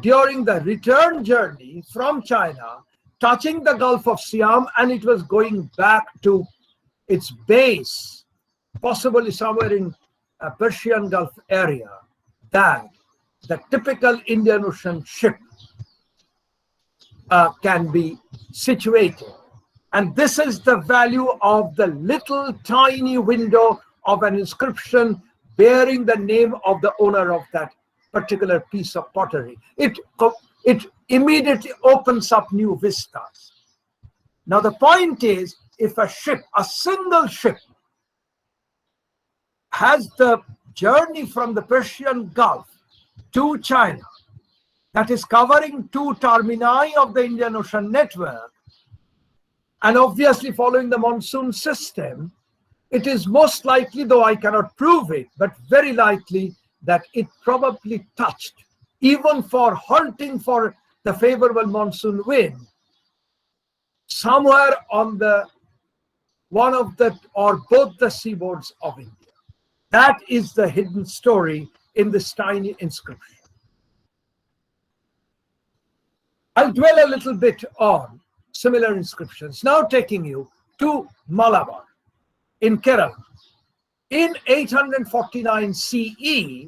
during the return journey from China, touching the Gulf of Siam, and it was going back to its base, possibly somewhere in a Persian Gulf area, that the typical Indian Ocean ship can be situated. And this is the value of the little tiny window of an inscription bearing the name of the owner of that particular piece of pottery. It immediately opens up new vistas. Now the point is, if a single ship has the journey from the Persian Gulf to China, that is covering 2 termini of the Indian Ocean network, and obviously following the monsoon system, it is most likely, though I cannot prove it, but very likely that it probably touched, even for halting for the favorable monsoon wind, somewhere on one of the or both the seaboards of India. That is the hidden story in this tiny inscription. I'll dwell a little bit on similar inscriptions, now taking you to Malabar in Kerala. In 849 CE,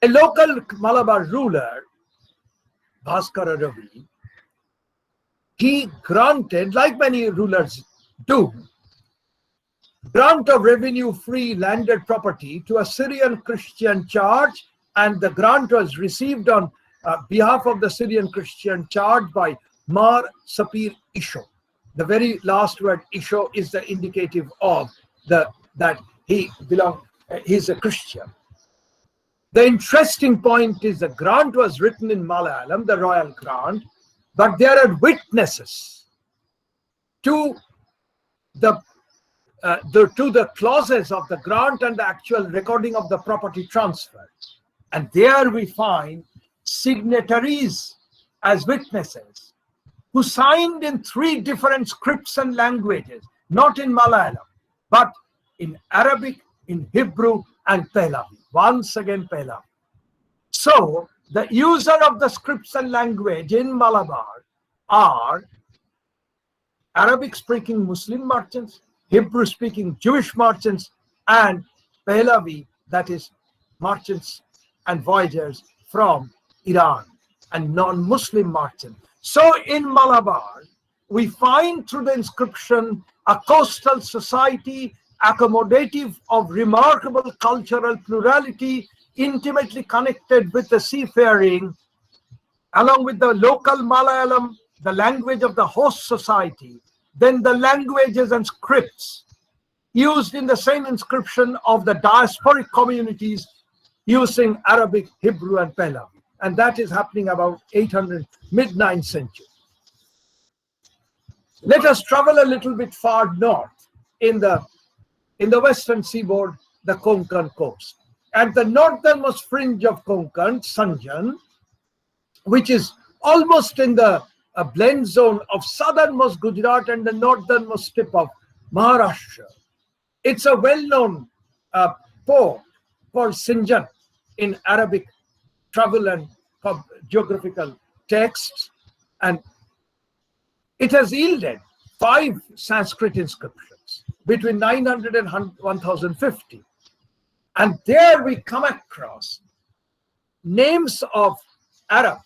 a local Malabar ruler, Bhaskara Ravi, he granted, like many rulers do, grant of revenue-free landed property to a Syrian Christian church and the grant was received on behalf of the Syrian Christian charged by Mar Sapir Isho. The very last word Isho is the indicative of that he's a Christian. The interesting point is the grant was written in Malayalam, the royal grant, but there are witnesses to the clauses of the grant and the actual recording of the property transfer. And there we find signatories as witnesses who signed in 3 different scripts and languages, not in Malayalam, but in Arabic, in Hebrew, and Pahlavi. Once again, Pahlavi. So the user of the scripts and language in Malabar are Arabic-speaking Muslim merchants, Hebrew-speaking Jewish merchants, and Pahlavi, that is merchants and voyagers from Iran and non-Muslim merchants. So in Malabar, we find through the inscription a coastal society accommodative of remarkable cultural plurality, intimately connected with the seafaring, along with the local Malayalam, the language of the host society, then the languages and scripts used in the same inscription of the diasporic communities using Arabic, Hebrew, and Pahlavi. And that is happening about 800, mid-9th century. Let us travel a little bit far north in the western seaboard, the Konkan coast. At the northernmost fringe of Konkan, Sanjan, which is almost in the blend zone of southernmost Gujarat and the northernmost tip of Maharashtra. It's a well-known port called Sinjan in Arabic travel and geographical texts, and it has yielded 5 Sanskrit inscriptions between 900 and 1050. And there we come across names of Arab,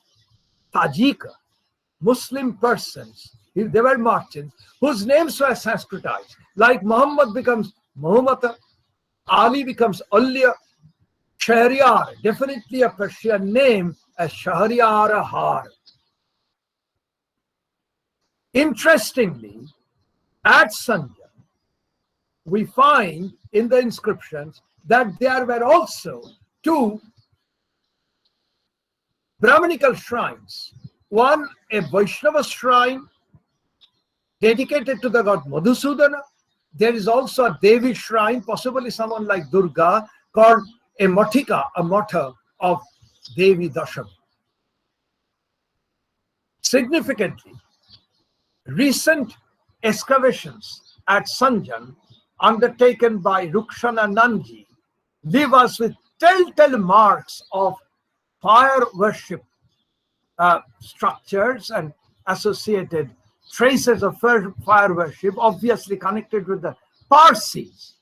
Tajik, Muslim persons, they were merchants, whose names were Sanskritized. Like Muhammad becomes Muhammad, Ali becomes Aliya, Shahryar, definitely a Persian name, as Shahryar Har. Interestingly, at Sanjan, we find in the inscriptions that there were also 2 Brahminical shrines. One, a Vaishnava shrine dedicated to the god Madhusudana. There is also a Devi shrine, possibly someone like Durga, called a Mathika, a mother of Devi Dashami. Significantly, recent excavations at Sanjan undertaken by Rukshana Nanji leave us with telltale marks of fire worship structures and associated traces of fire worship, obviously connected with the Parsis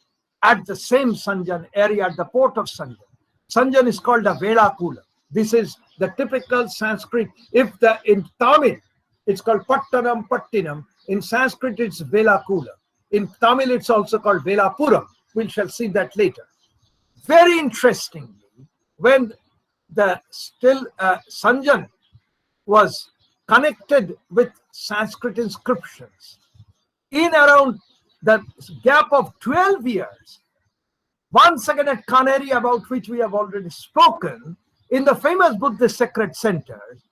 at the same Sanjan area, at the port of Sanjan. Sanjan is called a Velakula. This is the typical Sanskrit. In Tamil, it's called Pattanam, Pattinam. In Sanskrit, it's Velakula. In Tamil, it's also called Velapuram. We shall see that later. Very interestingly, when the Sanjan was connected with Sanskrit inscriptions, in around the gap of 12 years, once again at Kaneri, about which we have already spoken, in the famous Buddhist sacred centers,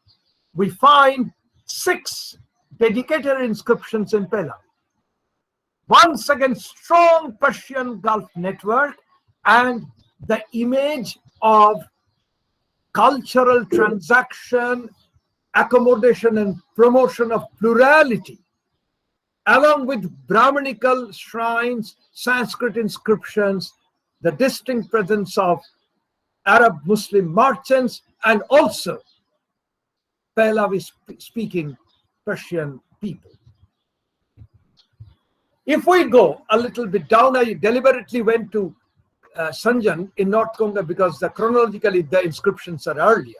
we find 6 dedicated inscriptions in Pella. Once again, strong Persian Gulf network and the image of cultural transaction, accommodation and promotion of plurality, along with Brahminical shrines, Sanskrit inscriptions, the distinct presence of Arab Muslim merchants, and also Pahlavi-speaking Persian people. If we go a little bit down, I deliberately went to Sanjan in North Konga because chronologically the inscriptions are earlier.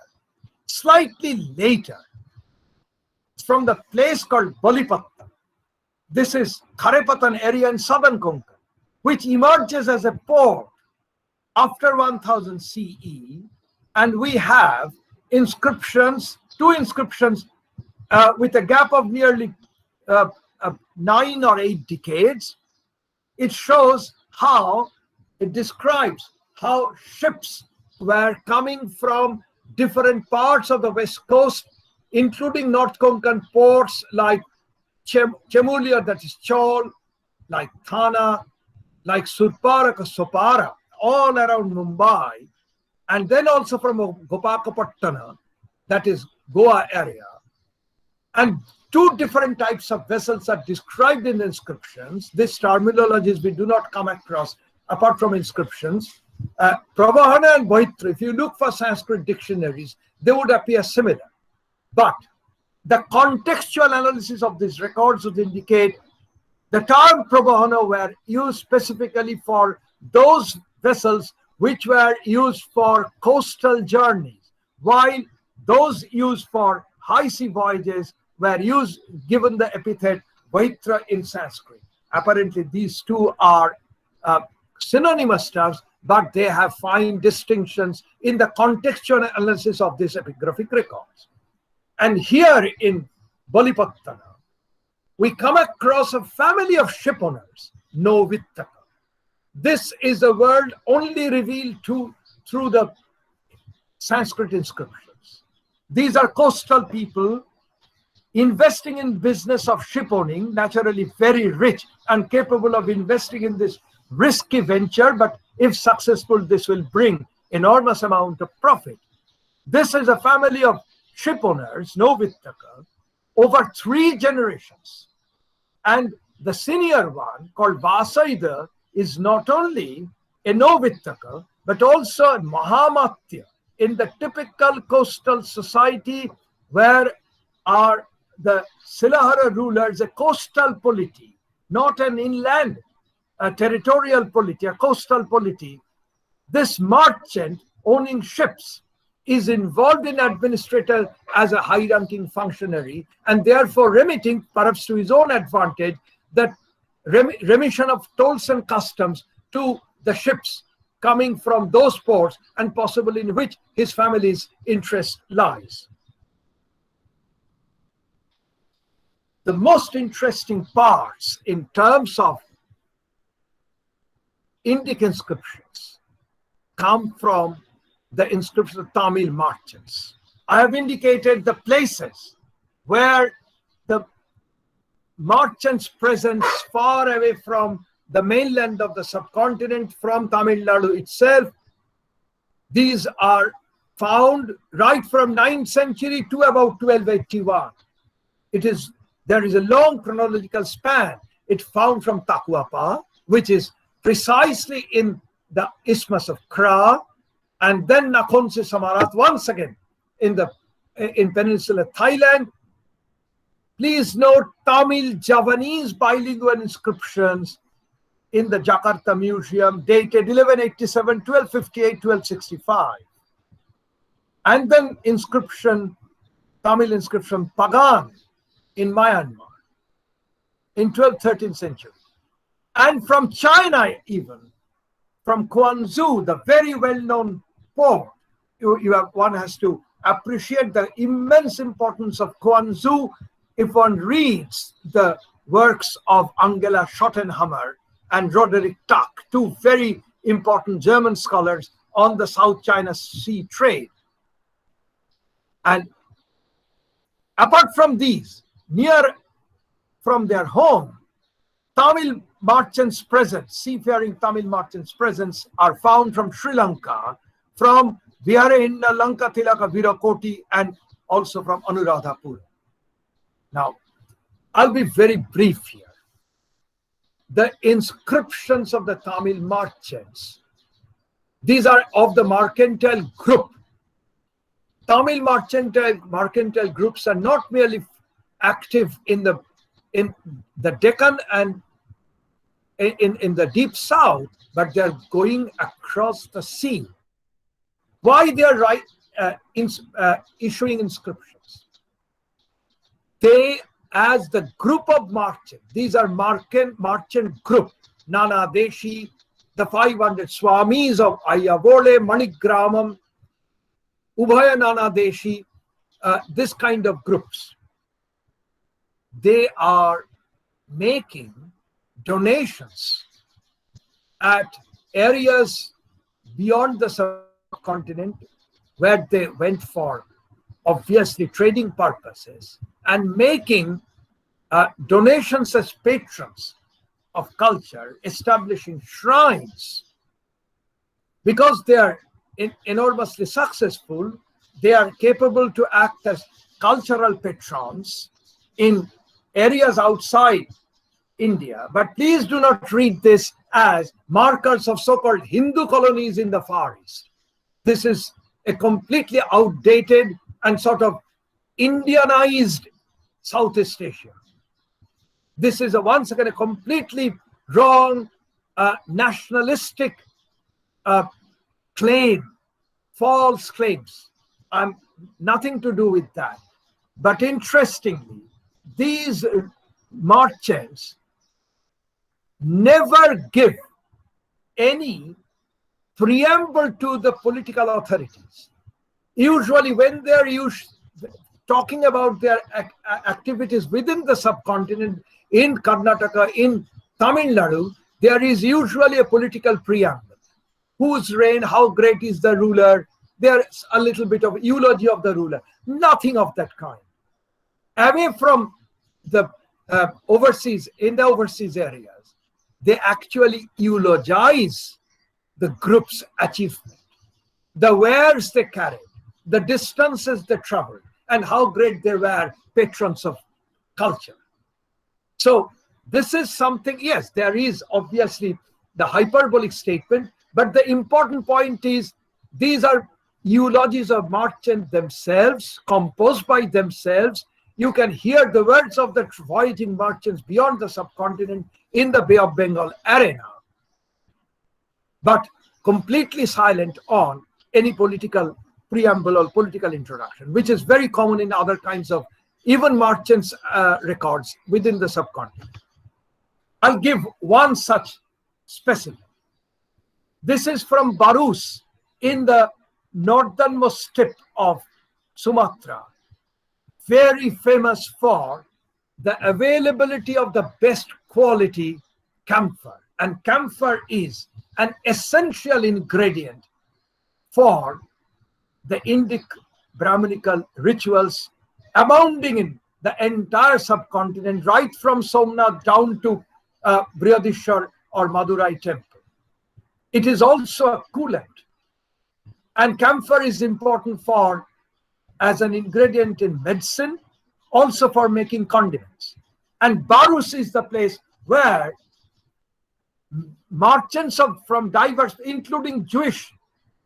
Slightly later, from the place called Balipattam. This is Kharepatan area in southern Konkan, which emerges as a port after 1000 CE and we have inscriptions, two inscriptions with a gap of nearly 9 or 8 decades. It shows how, it describes how ships were coming from different parts of the west coast, including North Konkan ports like Chemulia, that is Chol, like Thana, like Surparaka, Sopara, all around Mumbai, and then also from Gopakapattana, that is Goa area. And 2 different types of vessels are described in the inscriptions. These terminologies we do not come across apart from inscriptions. Pravahana and Boitra, if you look for Sanskrit dictionaries, they would appear similar. But the contextual analysis of these records would indicate the term Pravahana were used specifically for those vessels which were used for coastal journeys, while those used for high sea voyages were used, given the epithet Vaitra in Sanskrit. Apparently, these two are synonymous terms, but they have fine distinctions in the contextual analysis of these epigraphic records. And here in Balipattana, we come across a family of shipowners, Novittaka. This is a word only revealed through the Sanskrit inscriptions. These are coastal people investing in business of shipowning, naturally very rich and capable of investing in this risky venture, but if successful, this will bring enormous amount of profit. This is a family of shipowners, Novittaka, over 3 generations. And the senior one, called Vasaida, is not only a Novittaka, but also a Mahamatya in the typical coastal society where are the Silahara rulers, a coastal polity, not an inland territorial polity, a coastal polity. This merchant owning ships is involved in administrator as a high-ranking functionary, and therefore remitting, perhaps to his own advantage, that remission of tolls and customs to the ships coming from those ports, and possibly in which his family's interest lies. The most interesting parts in terms of Indic inscriptions come from the inscriptions of Tamil merchants. I have indicated the places where the merchants' presence far away from the mainland of the subcontinent, from Tamil Nadu itself. These are found right from 9th century to about 1281. There is a long chronological span. It's found from Takuapa, which is precisely in the Isthmus of Kra, and then Nakhon Se Samarat once again in Peninsular Thailand. Please note Tamil Javanese bilingual inscriptions in the Jakarta Museum dated 1187, 1258, 1265. And then Tamil inscription Pagan in Myanmar in 12th, 13th century. And from China even, from Quanzhou, the very well-known port, one has to appreciate the immense importance of Quanzhou if one reads the works of Angela Schottenhammer and Roderick Tuck, 2 very important German scholars on the South China Sea trade. And apart from these, near from their home, Tamil merchants' presence, seafaring Tamil merchants' presence are found from Sri Lanka, from Viharahinna, Lanka, Tilaka, Virakoti, and also from Anuradhapura. Now, I'll be very brief here. The inscriptions of the Tamil merchants, these are of the mercantile group. Tamil mercantile groups are not merely active in the Deccan and in the deep south, but they're going across the sea. Why they are issuing inscriptions? They, as the group of merchants, these are merchant group, Nana Deshi, the 500 Swamis of Ayavole, Manikgramam, Ubhaya Nana Deshi, this kind of groups, they are making donations at areas beyond the subcontinent where they went for obviously trading purposes, and making donations as patrons of culture, establishing shrines. Because they are enormously successful, they are capable to act as cultural patrons in areas outside India. But please do not read this as markers of so-called Hindu colonies in the Far East. This is a completely outdated and sort of Indianized Southeast Asia. This is once again a completely wrong nationalistic claim, false claims. Nothing to do with that. But interestingly, these merchants never give any preamble to the political authorities. Usually when they're talking about their activities within the subcontinent, in Karnataka, in Tamil Nadu, there is usually a political preamble. Whose reign, how great is the ruler? There's a little bit of eulogy of the ruler. Nothing of that kind. Away from the overseas areas, they actually eulogize the group's achievement, the wares they carried, the distances they traveled, and how great they were patrons of culture. So this is something, yes, there is obviously the hyperbolic statement, but the important point is these are eulogies of merchants themselves, composed by themselves. You can hear the words of the voyaging merchants beyond the subcontinent in the Bay of Bengal arena, but completely silent on any political preamble or political introduction, which is very common in other kinds of even merchants' records within the subcontinent. I'll give one such specimen. This is from Barus in the northernmost tip of Sumatra, very famous for the availability of the best quality camphor. And camphor is an essential ingredient for the Indic Brahminical rituals abounding in the entire subcontinent, right from Somnath down to Brihadishwar or Madurai temple. It is also a coolant. And camphor is important as an ingredient in medicine, also for making condiments. And Barus is the place where merchants from diverse, including Jewish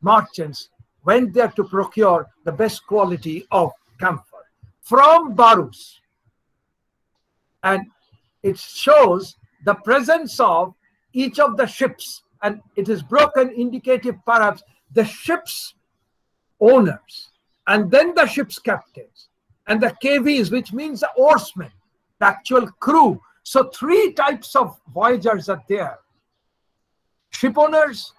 merchants, went there to procure the best quality of camphor from Barus. And it shows the presence of each of the ships, and it is broken, indicative perhaps the ship's owners, and then the ship's captains, and the KVs, which means the oarsmen, the actual crew. So three types of voyagers are there: ship owners,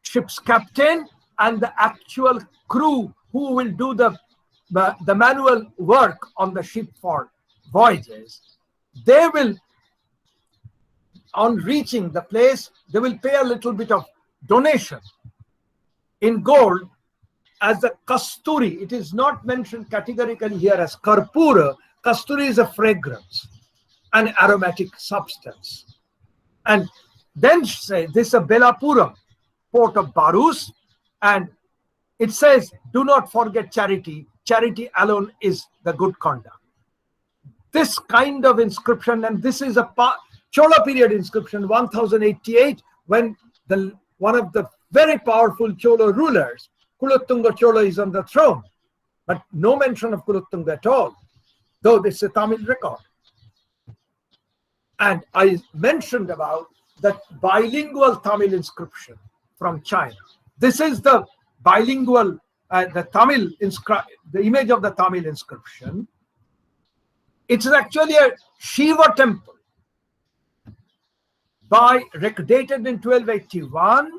ship's captain, and the actual crew who will do the manual work on the ship for voyages. They will, on reaching the place, they will pay a little bit of donation in gold as the kasturi. It is not mentioned categorically here as karpura. Kasturi is a fragrance, an aromatic substance. And then say this is a Belapuram, port of Barus, and it says, do not forget charity. Charity alone is the good conduct. This kind of inscription, and this is a Chola period inscription, 1088, when one of the very powerful Chola rulers, Kulottunga Chola, is on the throne. But no mention of Kulottunga at all, though this is a Tamil record. And I mentioned about the bilingual Tamil inscription from China. This is the bilingual, the image of the Tamil inscription. It is actually a Shiva temple dated in 1281.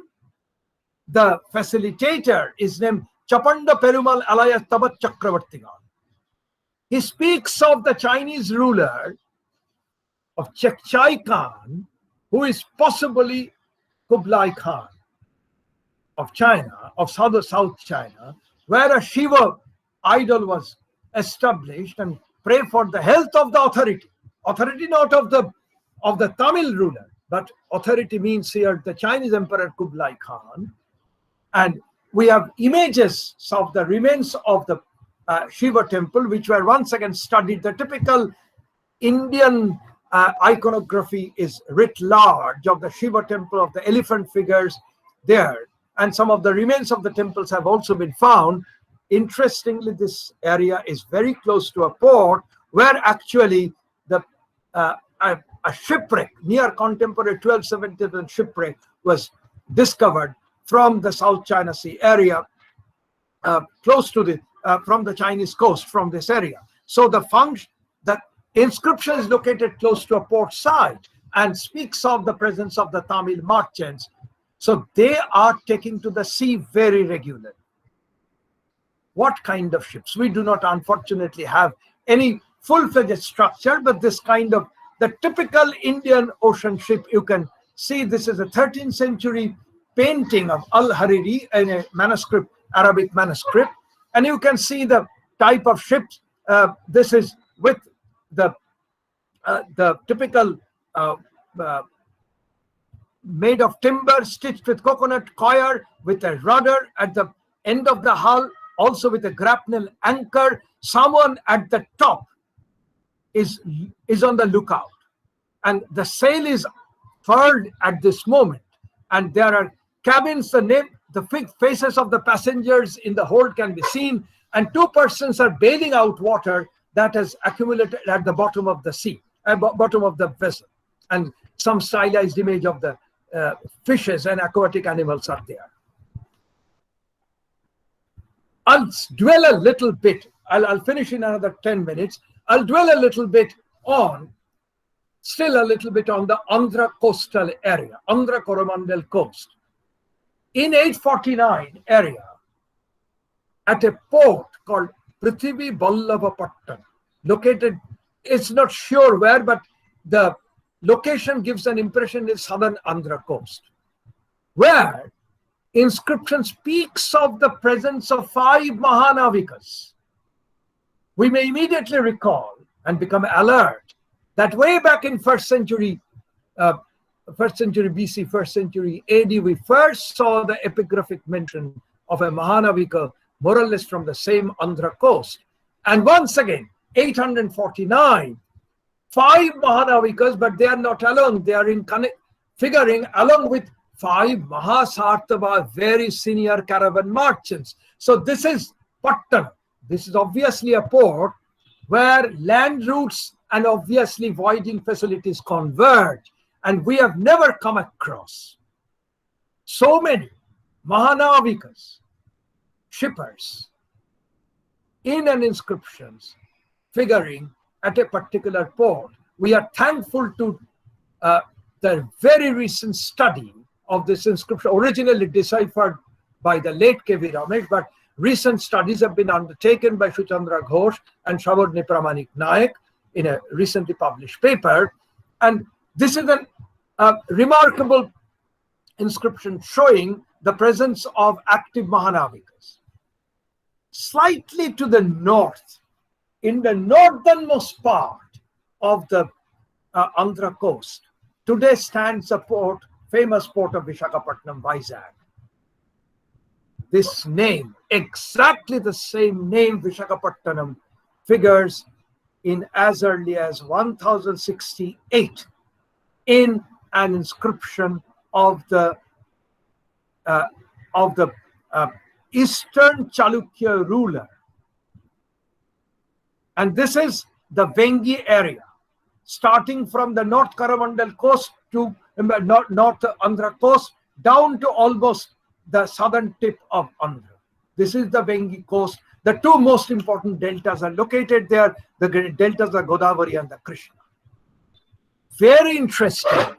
The facilitator is named Chapanda Perumal Alaya Tabat Chakravarti. He speaks of the Chinese ruler of Chekchai Khan, who is possibly Kublai Khan of China, of South China, where a Shiva idol was established, and pray for the health of the authority. Authority not of the Tamil ruler, but authority means here the Chinese Emperor Kublai Khan. And we have images of the remains of the Shiva temple, which were once again studied. The typical Indian iconography is writ large of the Shiva temple, of the elephant figures there. And some of the remains of the temples have also been found. Interestingly, this area is very close to a port where actually a shipwreck, near contemporary 12th shipwreck, was discovered from the South China Sea area, close to the from the Chinese coast, from this area. So the inscription is located close to a port side and speaks of the presence of the Tamil merchants. So they are taking to the sea very regularly. What kind of ships? We do not unfortunately have any full-fledged structure, but this kind of the typical Indian ocean ship, you can see this is a 13th century painting of Al-Hariri in a manuscript, Arabic manuscript, and you can see the type of ships. This is with the typical made of timber, stitched with coconut coir, with a rudder at the end of the hull, also with a grapnel anchor. Someone at the top is on the lookout, and the sail is furled at this moment, and there are cabins. The faces of the passengers in the hold can be seen, and two persons are bailing out water that has accumulated at the bottom of the sea, bottom of the vessel, and some stylized image of the fishes and aquatic animals are there. I'll dwell a little bit. I'll finish in another 10 minutes. I'll dwell a little bit on, still a little bit on the Andhra coastal area, Andhra Coromandel coast. In 849 area, at a port called Prithvi Vallabhapattam, located, it's not sure where, but the location gives an impression is southern Andhra coast, where inscription speaks of the presence of 5 Mahanavikas. We may immediately recall and become alert that way back in first century BC, first century AD, we first saw the epigraphic mention of a Mahanavika, more or less from the same Andhra coast. And once again, 849, 5 Mahanavikas, but they are not alone. They are figuring along with 5 Mahasartava, very senior caravan merchants. So this is Pattanam. This is obviously a port where land routes and obviously voyaging facilities converge. And we have never come across so many Mahanavikas, shippers, in an inscriptions figuring at a particular port. We are thankful to the very recent study of this inscription, originally deciphered by the late K.V. Ramesh, but recent studies have been undertaken by Shuchandra Ghosh and Shavarni Pramanik Nayak in a recently published paper. And this is a remarkable inscription showing the presence of active Mahanavikas. Slightly to the north, in the northernmost part of the Andhra coast, today stands a port, famous port of Visakhapatnam, Vizag. This name, exactly the same name, Visakhapatnam, figures in as early as 1068 in an inscription of the Eastern Chalukya ruler. And this is the Vengi area, starting from the North Coromandel coast to North Andhra coast, down to almost the southern tip of Andhra. This is the Vengi coast. The two most important deltas are located there. The deltas are Godavari and the Krishna. Very interesting.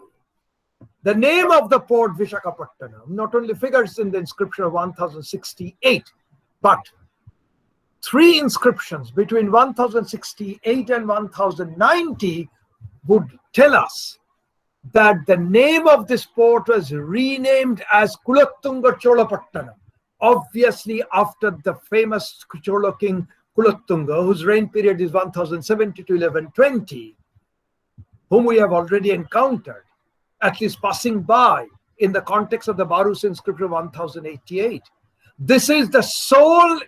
The name of the port Visakhapatnam not only figures in the inscription of 1068, But 3 inscriptions between 1068 and 1090 would tell us that the name of this port was renamed as Kulattunga Cholapattanam, obviously after the famous Chola king Kulattunga, whose reign period is 1070 to 1120, whom we have already encountered, at least passing by in the context of the Barus inscription 1088. This is the sole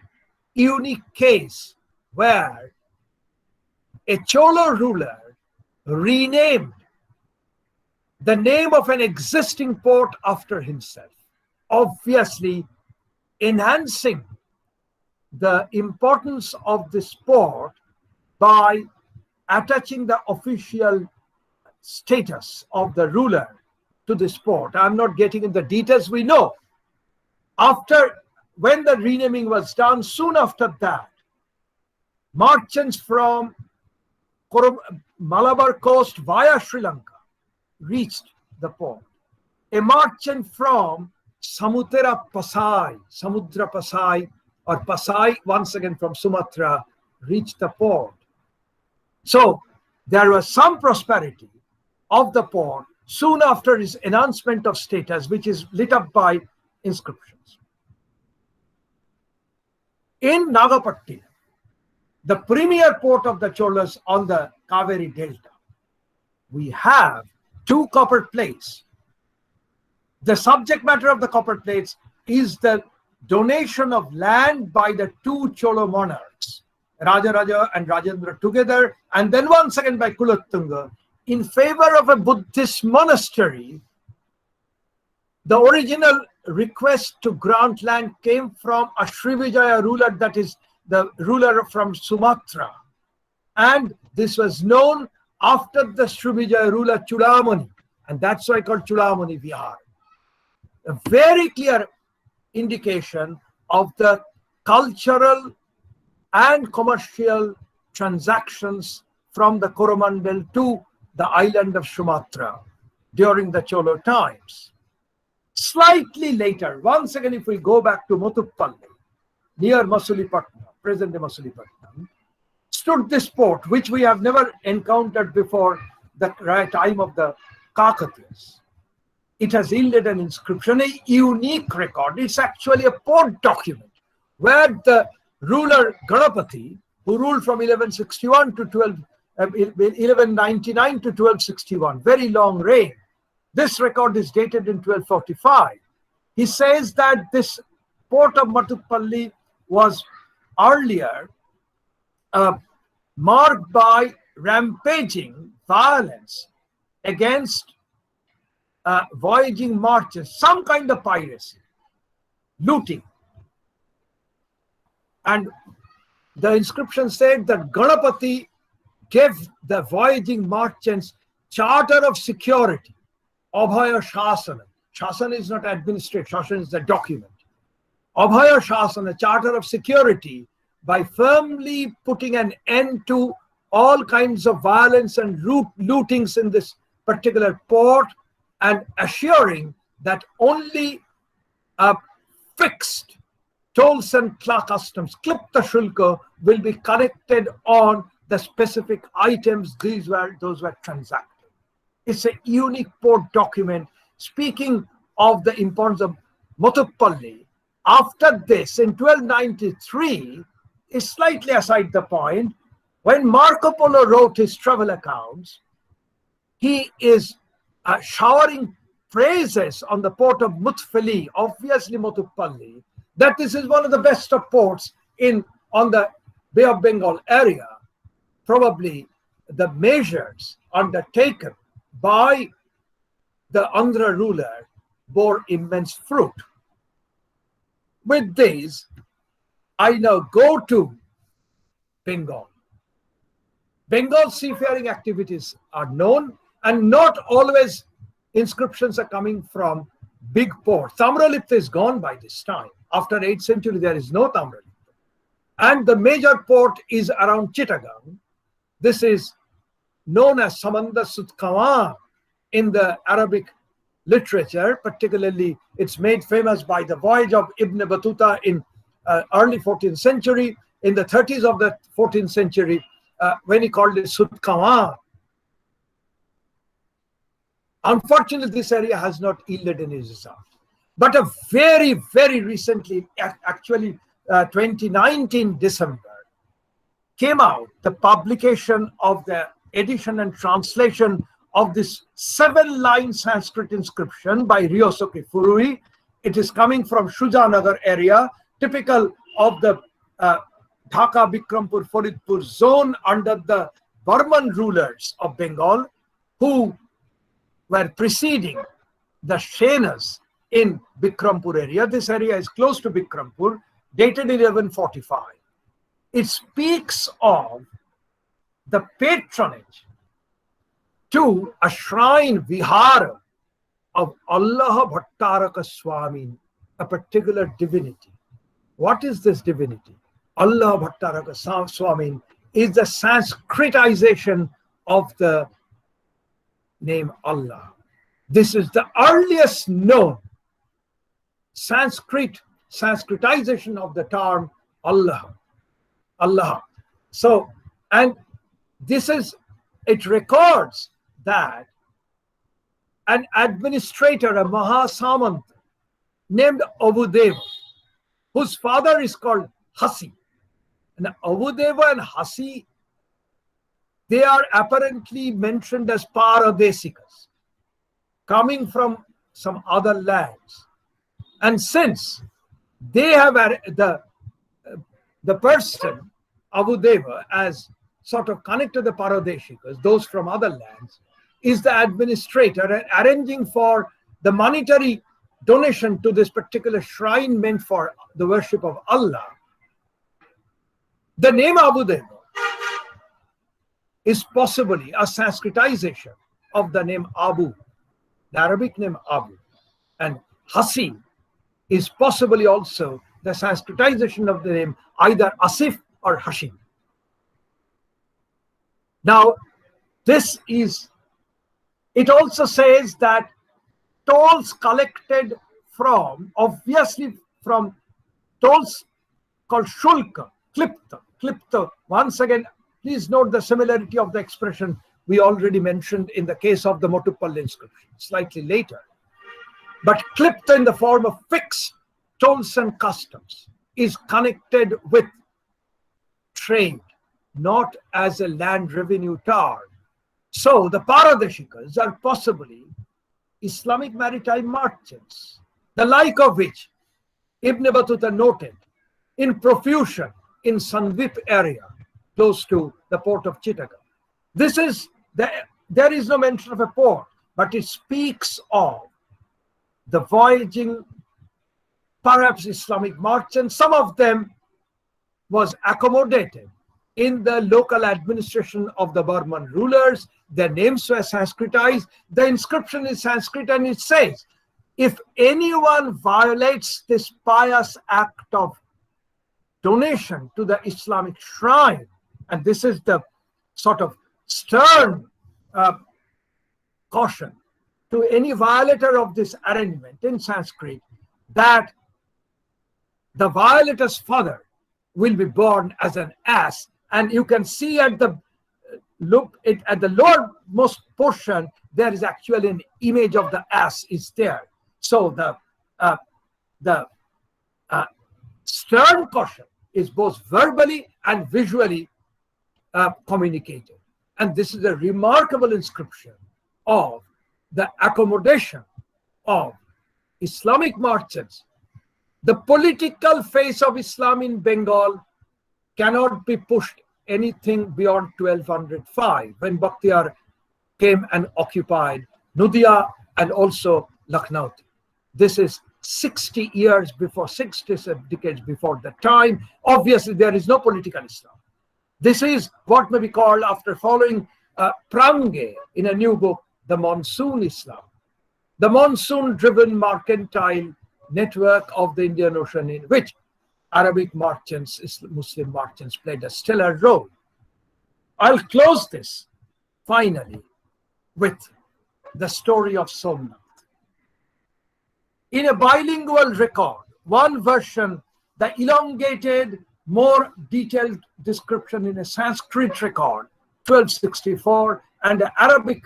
unique case where a Chola ruler renamed the name of an existing port after himself, obviously enhancing the importance of this port by attaching the official status of the ruler to this port. I'm not getting into the details. We know when the renaming was done, soon after that, merchants from Malabar coast via Sri Lanka reached the port. A merchant from Samudra Pasai, or Pasai, once again from Sumatra, reached the port. So there was some prosperity of the port soon after his announcement of status, which is lit up by inscriptions. In Nagapattinam, the premier port of the Cholas on the Kaveri Delta, we have 2 copper plates. The subject matter of the copper plates is the donation of land by the 2 Chola monarchs, Raja and Rajendra together, and then once again by Kulattunga, in favor of a Buddhist monastery. The original request to grant land came from a Srivijaya ruler, that is the ruler from Sumatra. And this was known after the Srivijaya ruler Chudamani, and that's why called Chudamani Vihar. A very clear indication of the cultural and commercial transactions from the Coromandel to the island of Sumatra during the Cholo times. Slightly later, once again, if we go back to Muthuppally, near Masulipatnam, present-day Masulipatnam, stood this port, which we have never encountered before the time of the Kakatiyas. It has yielded an inscription, a unique record. It's actually a port document where the ruler Ganapati, who ruled from 1161 to 1199 to 1261, very long reign. This record is dated in 1245. He says that this port of Muthuppally was earlier marked by rampaging violence against voyaging merchants, some kind of piracy, looting. And the inscription said that Ganapati gave the voyaging merchants charter of security, Abhaya Shasana. Shasana is not administrative, Shasana is the document. Abhaya Shasana, charter of security, by firmly putting an end to all kinds of violence and lootings in this particular port, and assuring that only fixed tolls and customs, Klipta Shulka, will be collected on the specific items those were transacted. It's a unique port document speaking of the importance of Muthuppally. After this, in 1293, is slightly aside the point, when Marco Polo wrote his travel accounts, he is showering praises on the port of Muthuppally, obviously Muthuppally, that this is one of the best of ports on the Bay of Bengal area. Probably the measures undertaken by the Andhra ruler bore immense fruit. With this, I now go to Bengal. Bengal seafaring activities are known, and not always inscriptions are coming from big ports. Tamralipta is gone by this time. After 8th century, there is no Tamralipta. And the major port is around Chittagong. This is known as Samandar Sutkawan in the Arabic literature. Particularly, it's made famous by the voyage of Ibn Battuta in early 14th century. In the 30s of the 14th century, when he called it Sutkawa. Unfortunately, this area has not yielded any result. But a very, very recently, actually 2019 December, came out the publication of the edition and translation of this 7-line Sanskrit inscription by Ryosuke Furui. It is coming from Shujanagar area, typical of the Dhaka, Bikrampur, Faridpur zone under the Burman rulers of Bengal, who were preceding the Shenas in Bikrampur area. This area is close to Bikrampur, dated 1145. It speaks of the patronage to a shrine vihara of Allah Bhattaraka Swami, a particular divinity. What is this divinity? Allah Bhattaraka Swami is the Sanskritization of the name Allah. This is the earliest known Sanskritization of the term Allah. Allah. So, and this is, it records that an administrator, a Mahasamant named Avudeva, whose father is called Hasi. And Avudeva and Hasi, they are apparently mentioned as Paradesikas, coming from some other lands. And since they have the person, Avudeva, as sort of connected the Paradeshikas, those from other lands, is the administrator and arranging for the monetary donation to this particular shrine meant for the worship of Allah. The name Avudeva is possibly a Sanskritization of the name Abu, the Arabic name Abu. And Hasi is possibly also the Sanskritization of the name either Asif or Hashim. Now, this is, it also says that tolls collected from, obviously from tolls called Shulka, Klipta. Once again, please note the similarity of the expression we already mentioned in the case of the Motuppal inscription, slightly later. But Klipta in the form of fixed tolls and customs is connected with trade, not as a land revenue term. So the Paradeshikas are possibly Islamic maritime merchants, the like of which Ibn Battuta noted in profusion in Sandvip area, close to the port of Chittagong. This is, there is no mention of a port, but it speaks of the voyaging, perhaps Islamic merchants. Some of them was accommodated in the local administration of the Burman rulers. Their names were Sanskritized. The inscription is Sanskrit, and it says, if anyone violates this pious act of donation to the Islamic shrine, and this is the sort of stern caution to any violator of this arrangement in Sanskrit, that the violator's father will be born as an ass. And you can see at the at the lowermost portion, there is actually an image of the ass is there. So the stern caution is both verbally and visually communicated. And this is a remarkable inscription of the accommodation of Islamic merchants. The political face of Islam in Bengal cannot be pushed anything beyond 1205, when Bakhtiyar came and occupied Nudia and also Lucknow. This is 60 years before, 60 decades before the time. Obviously, there is no political Islam. This is what may be called, after following Prange in a new book, the Monsoon Islam. The monsoon-driven mercantile network of the Indian Ocean, in which Arabic merchants, Muslim merchants played a stellar role. I'll close this finally with the story of Somnath. In a bilingual record, one version the elongated, more detailed description in a Sanskrit record, 1264, and the Arabic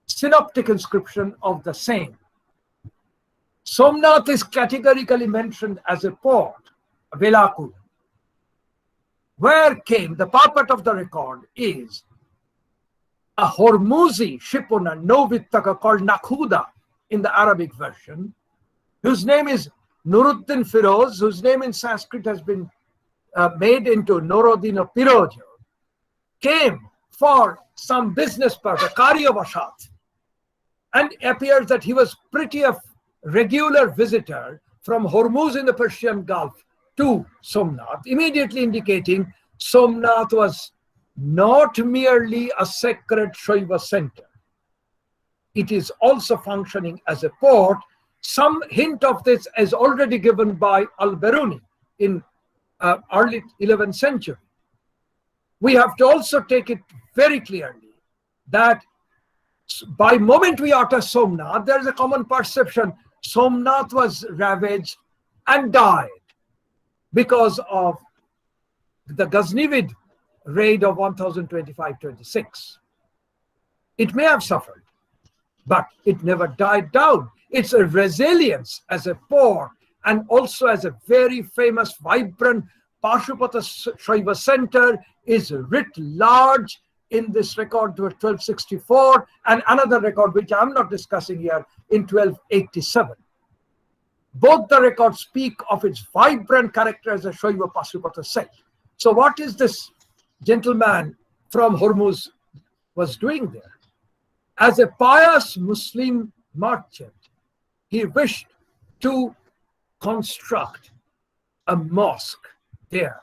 synoptic inscription of the same. Somnath is categorically mentioned as a port, Velakul. Where came the purport of the record is a Hormuzi shipowner, Novittaka, called Nakhuda in the Arabic version, whose name is Nuruddin Firoz, whose name in Sanskrit has been made into Norodino Pirojo, came for some business purpose, Karya Vashat, and it appears that he was pretty a regular visitor from Hormuz in the Persian Gulf to Somnath, immediately indicating Somnath was not merely a sacred Shaiva center. It is also functioning as a port. Some hint of this is already given by Al-Biruni in early 11th century. We have to also take it very clearly that by moment we utter Somnath, there is a common perception Somnath was ravaged and died because of the Ghaznavid raid of 1025-26. It may have suffered, but it never died down. Its a resilience as a port and also as a very famous, vibrant Pashupata Shaiva center is writ large in this record to 1264 and another record which I'm not discussing here in 1287. Both the records speak of its vibrant character as a Shaiva Pashupata site. So what is this gentleman from Hormuz was doing there? As a pious Muslim merchant, he wished to construct a mosque there.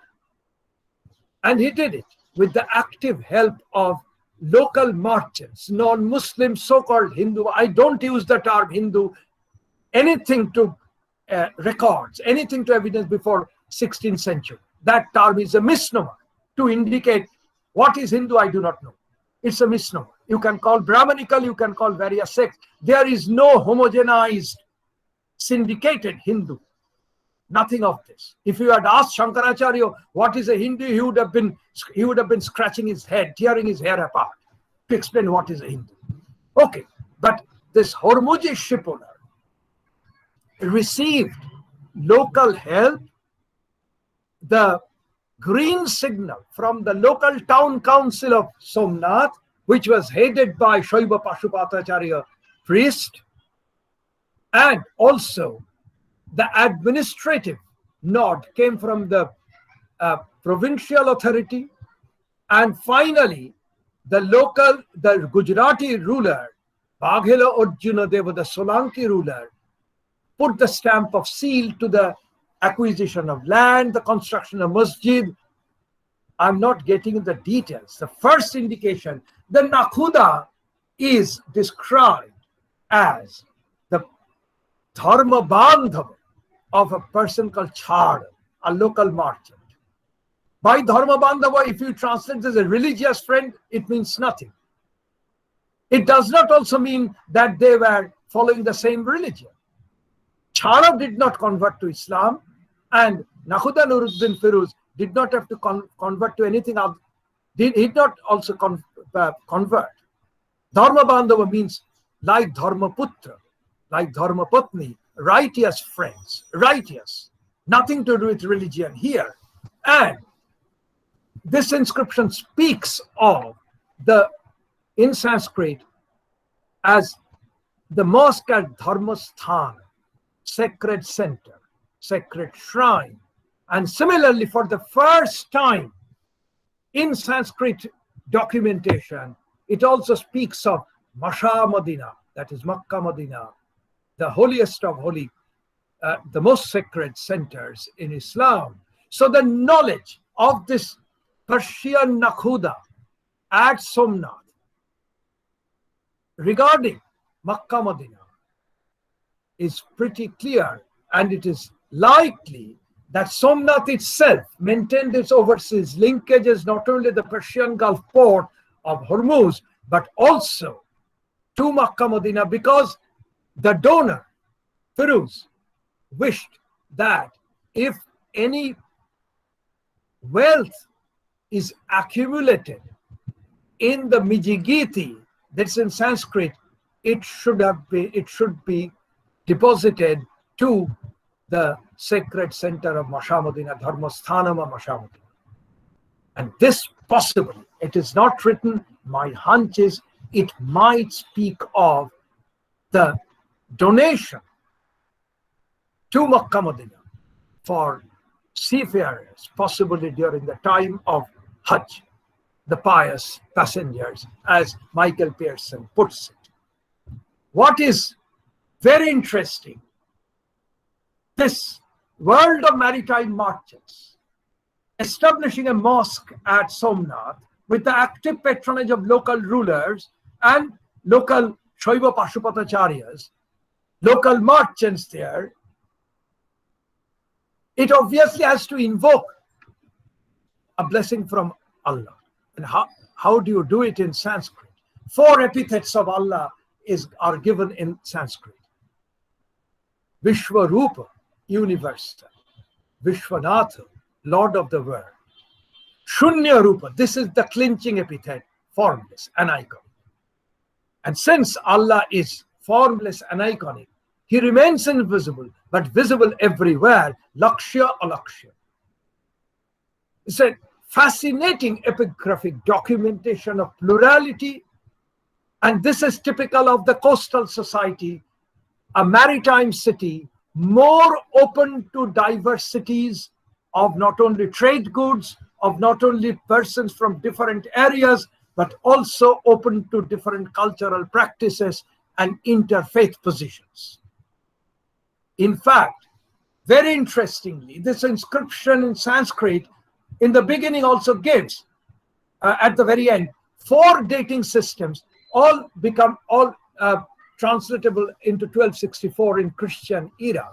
And he did it with the active help of local merchants, non-Muslim, so-called Hindu. I don't use the term Hindu, anything to records, anything to evidence before 16th century. That term is a misnomer to indicate what is Hindu, I do not know. It's a misnomer. You can call Brahmanical, you can call various sects. There is no homogenized, syndicated Hindu. Nothing of this. If you had asked Shankaracharya what is a Hindu, he would have been scratching his head, tearing his hair apart to explain what is a Hindu. Okay, but this Hormuzi shipowner received local help, the green signal from the local town council of Somnath, which was headed by Shaiva Pashupatacharya priest, and also the administrative nod came from the provincial authority, and finally the Gujarati ruler, Baghela Arjuna Deva, the Solanki ruler, put the stamp of seal to the acquisition of land, the construction of masjid. I'm not getting the details. The first indication, the Nakhuda is described as the Dharma Bandhava of a person called Chad, a local merchant. By Dharma Bandhava, if you translate as a religious friend, it means nothing. It does not also mean that they were following the same religion. Chara did not convert to Islam, and Nakhuda Nuruddin Firuz did not have to convert to anything else. He did not also convert. Dharma Bandhava means like Dharma Putra, like Dharma Patni, righteous friends, righteous. Nothing to do with religion here. And this inscription speaks of in Sanskrit as the mosque at Dharmasthana, sacred center, sacred shrine. And similarly, for the first time in Sanskrit documentation, it also speaks of Masha Madina, that is Makkah Madina, the holiest of holy, the most sacred centers in Islam. So the knowledge of this Persian Nakhuda at Somnath regarding Makkah Madina is pretty clear, and it is likely that Somnath itself maintained its overseas linkages not only the Persian Gulf port of Hormuz, but also to Makkah Madina, because the donor, Firuz, wished that if any wealth is accumulated in the Mijigiti, that's in Sanskrit, it should be deposited to the sacred center of Mashamudina, Dharmasthanam Mashamudina. And this possibly, it is not written, my hunch is it might speak of the donation to Makkah Madinah for seafarers, possibly during the time of Hajj, the pious passengers, as Michael Pearson puts it. What is very interesting, this world of maritime merchants establishing a mosque at Somnath with the active patronage of local rulers and local Shaiva Pashupatacharyas, local merchants there, it obviously has to invoke a blessing from Allah. And how do you do it in Sanskrit? 4 epithets of Allah are given in Sanskrit. Vishwarupa, universal. Vishwanatha, Lord of the world. Shunya Rupa, this is the clinching epithet, formless, aniconic. And since Allah is formless and iconic, he remains invisible, but visible everywhere, Lakshya Alakshya. It's a fascinating epigraphic documentation of plurality, and this is typical of the coastal society, a maritime city, more open to diversities of not only trade goods, of not only persons from different areas, but also open to different cultural practices and interfaith positions. In fact, very interestingly, this inscription in Sanskrit in the beginning also gives, at the very end, 4 dating systems, all translatable into 1264 in Christian era.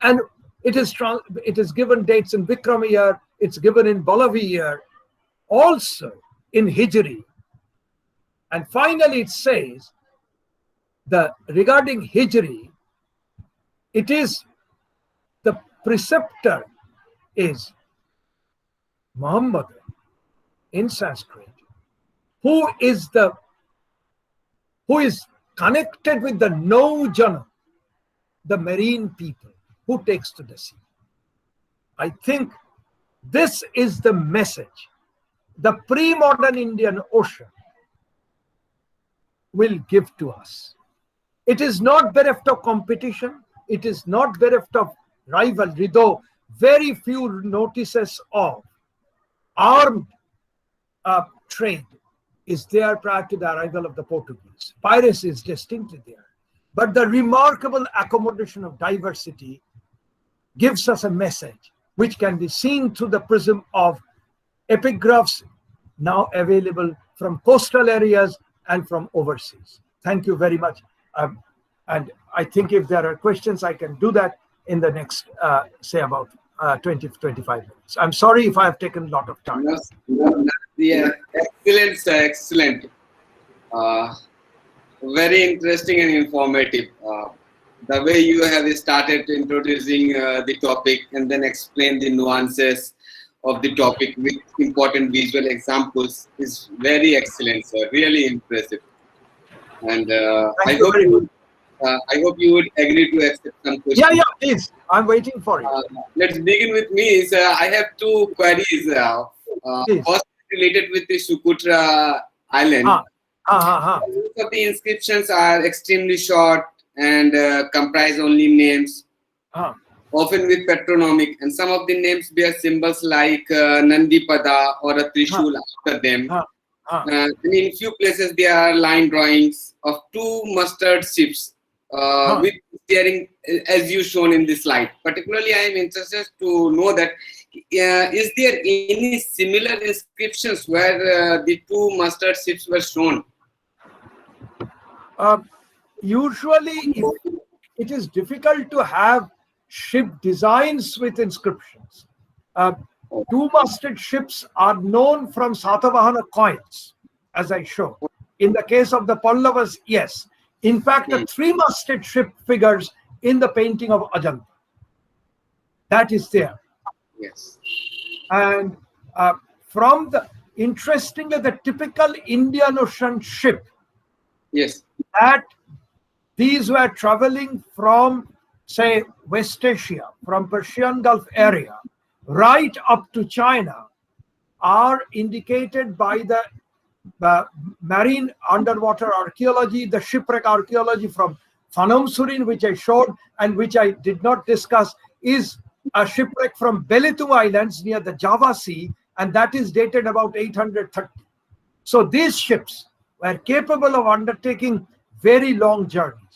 And it is given dates in Vikram year, it's given in Balavi year, also in Hijri. And finally it says that regarding Hijri, it is the preceptor is Muhammad in Sanskrit, who is connected with the Naujana, the marine people who takes to the sea. I think this is the message the pre-modern Indian Ocean will give to us. It is not bereft of competition. It is not bereft of rivalry, though very few notices of armed trade is there prior to the arrival of the Portuguese. Piracy is distinctly there. But the remarkable accommodation of diversity gives us a message which can be seen through the prism of epigraphs now available from coastal areas and from overseas. Thank you very much. And I think if there are questions, I can do that in the next, say, about 20 to 25 minutes. I'm sorry if I have taken a lot of time. Yeah, excellent, sir, excellent. Very interesting and informative. The way you have started introducing the topic and then explain the nuances of the topic with important visual examples is very excellent, sir. Really impressive. And I hope you would agree to accept some questions. Yeah, please. I'm waiting for it. Let's begin with me. Sir, I have 2 queries. First, related with the Socotra Island. Most of the inscriptions are extremely short and comprise only names, often with patronymic, and some of the names bear symbols like Nandipada or a Trishul after them. And in few places there are line drawings of 2 mustard ships with steering, as you shown in this slide. Particularly, I am interested to know that is there any similar inscriptions where the 2 mustard ships were shown? Usually, it is difficult to have ship designs with inscriptions. 2 mustard ships are known from Satavahana coins, as I show. In the case of the Pallavas, yes. In fact, the 3 masted ship figures in the painting of Ajanta. That is there. Yes. And from the, interestingly, the typical Indian Ocean ship, Yes. that these were traveling from, say, West Asia, from Persian Gulf area, right up to China, are indicated by the marine underwater archaeology, the shipwreck archaeology from Phanom-Surin, which I showed and which I did not discuss, is a shipwreck from Belitung Islands near the Java Sea, and that is dated about 830. So these ships were capable of undertaking very long journeys.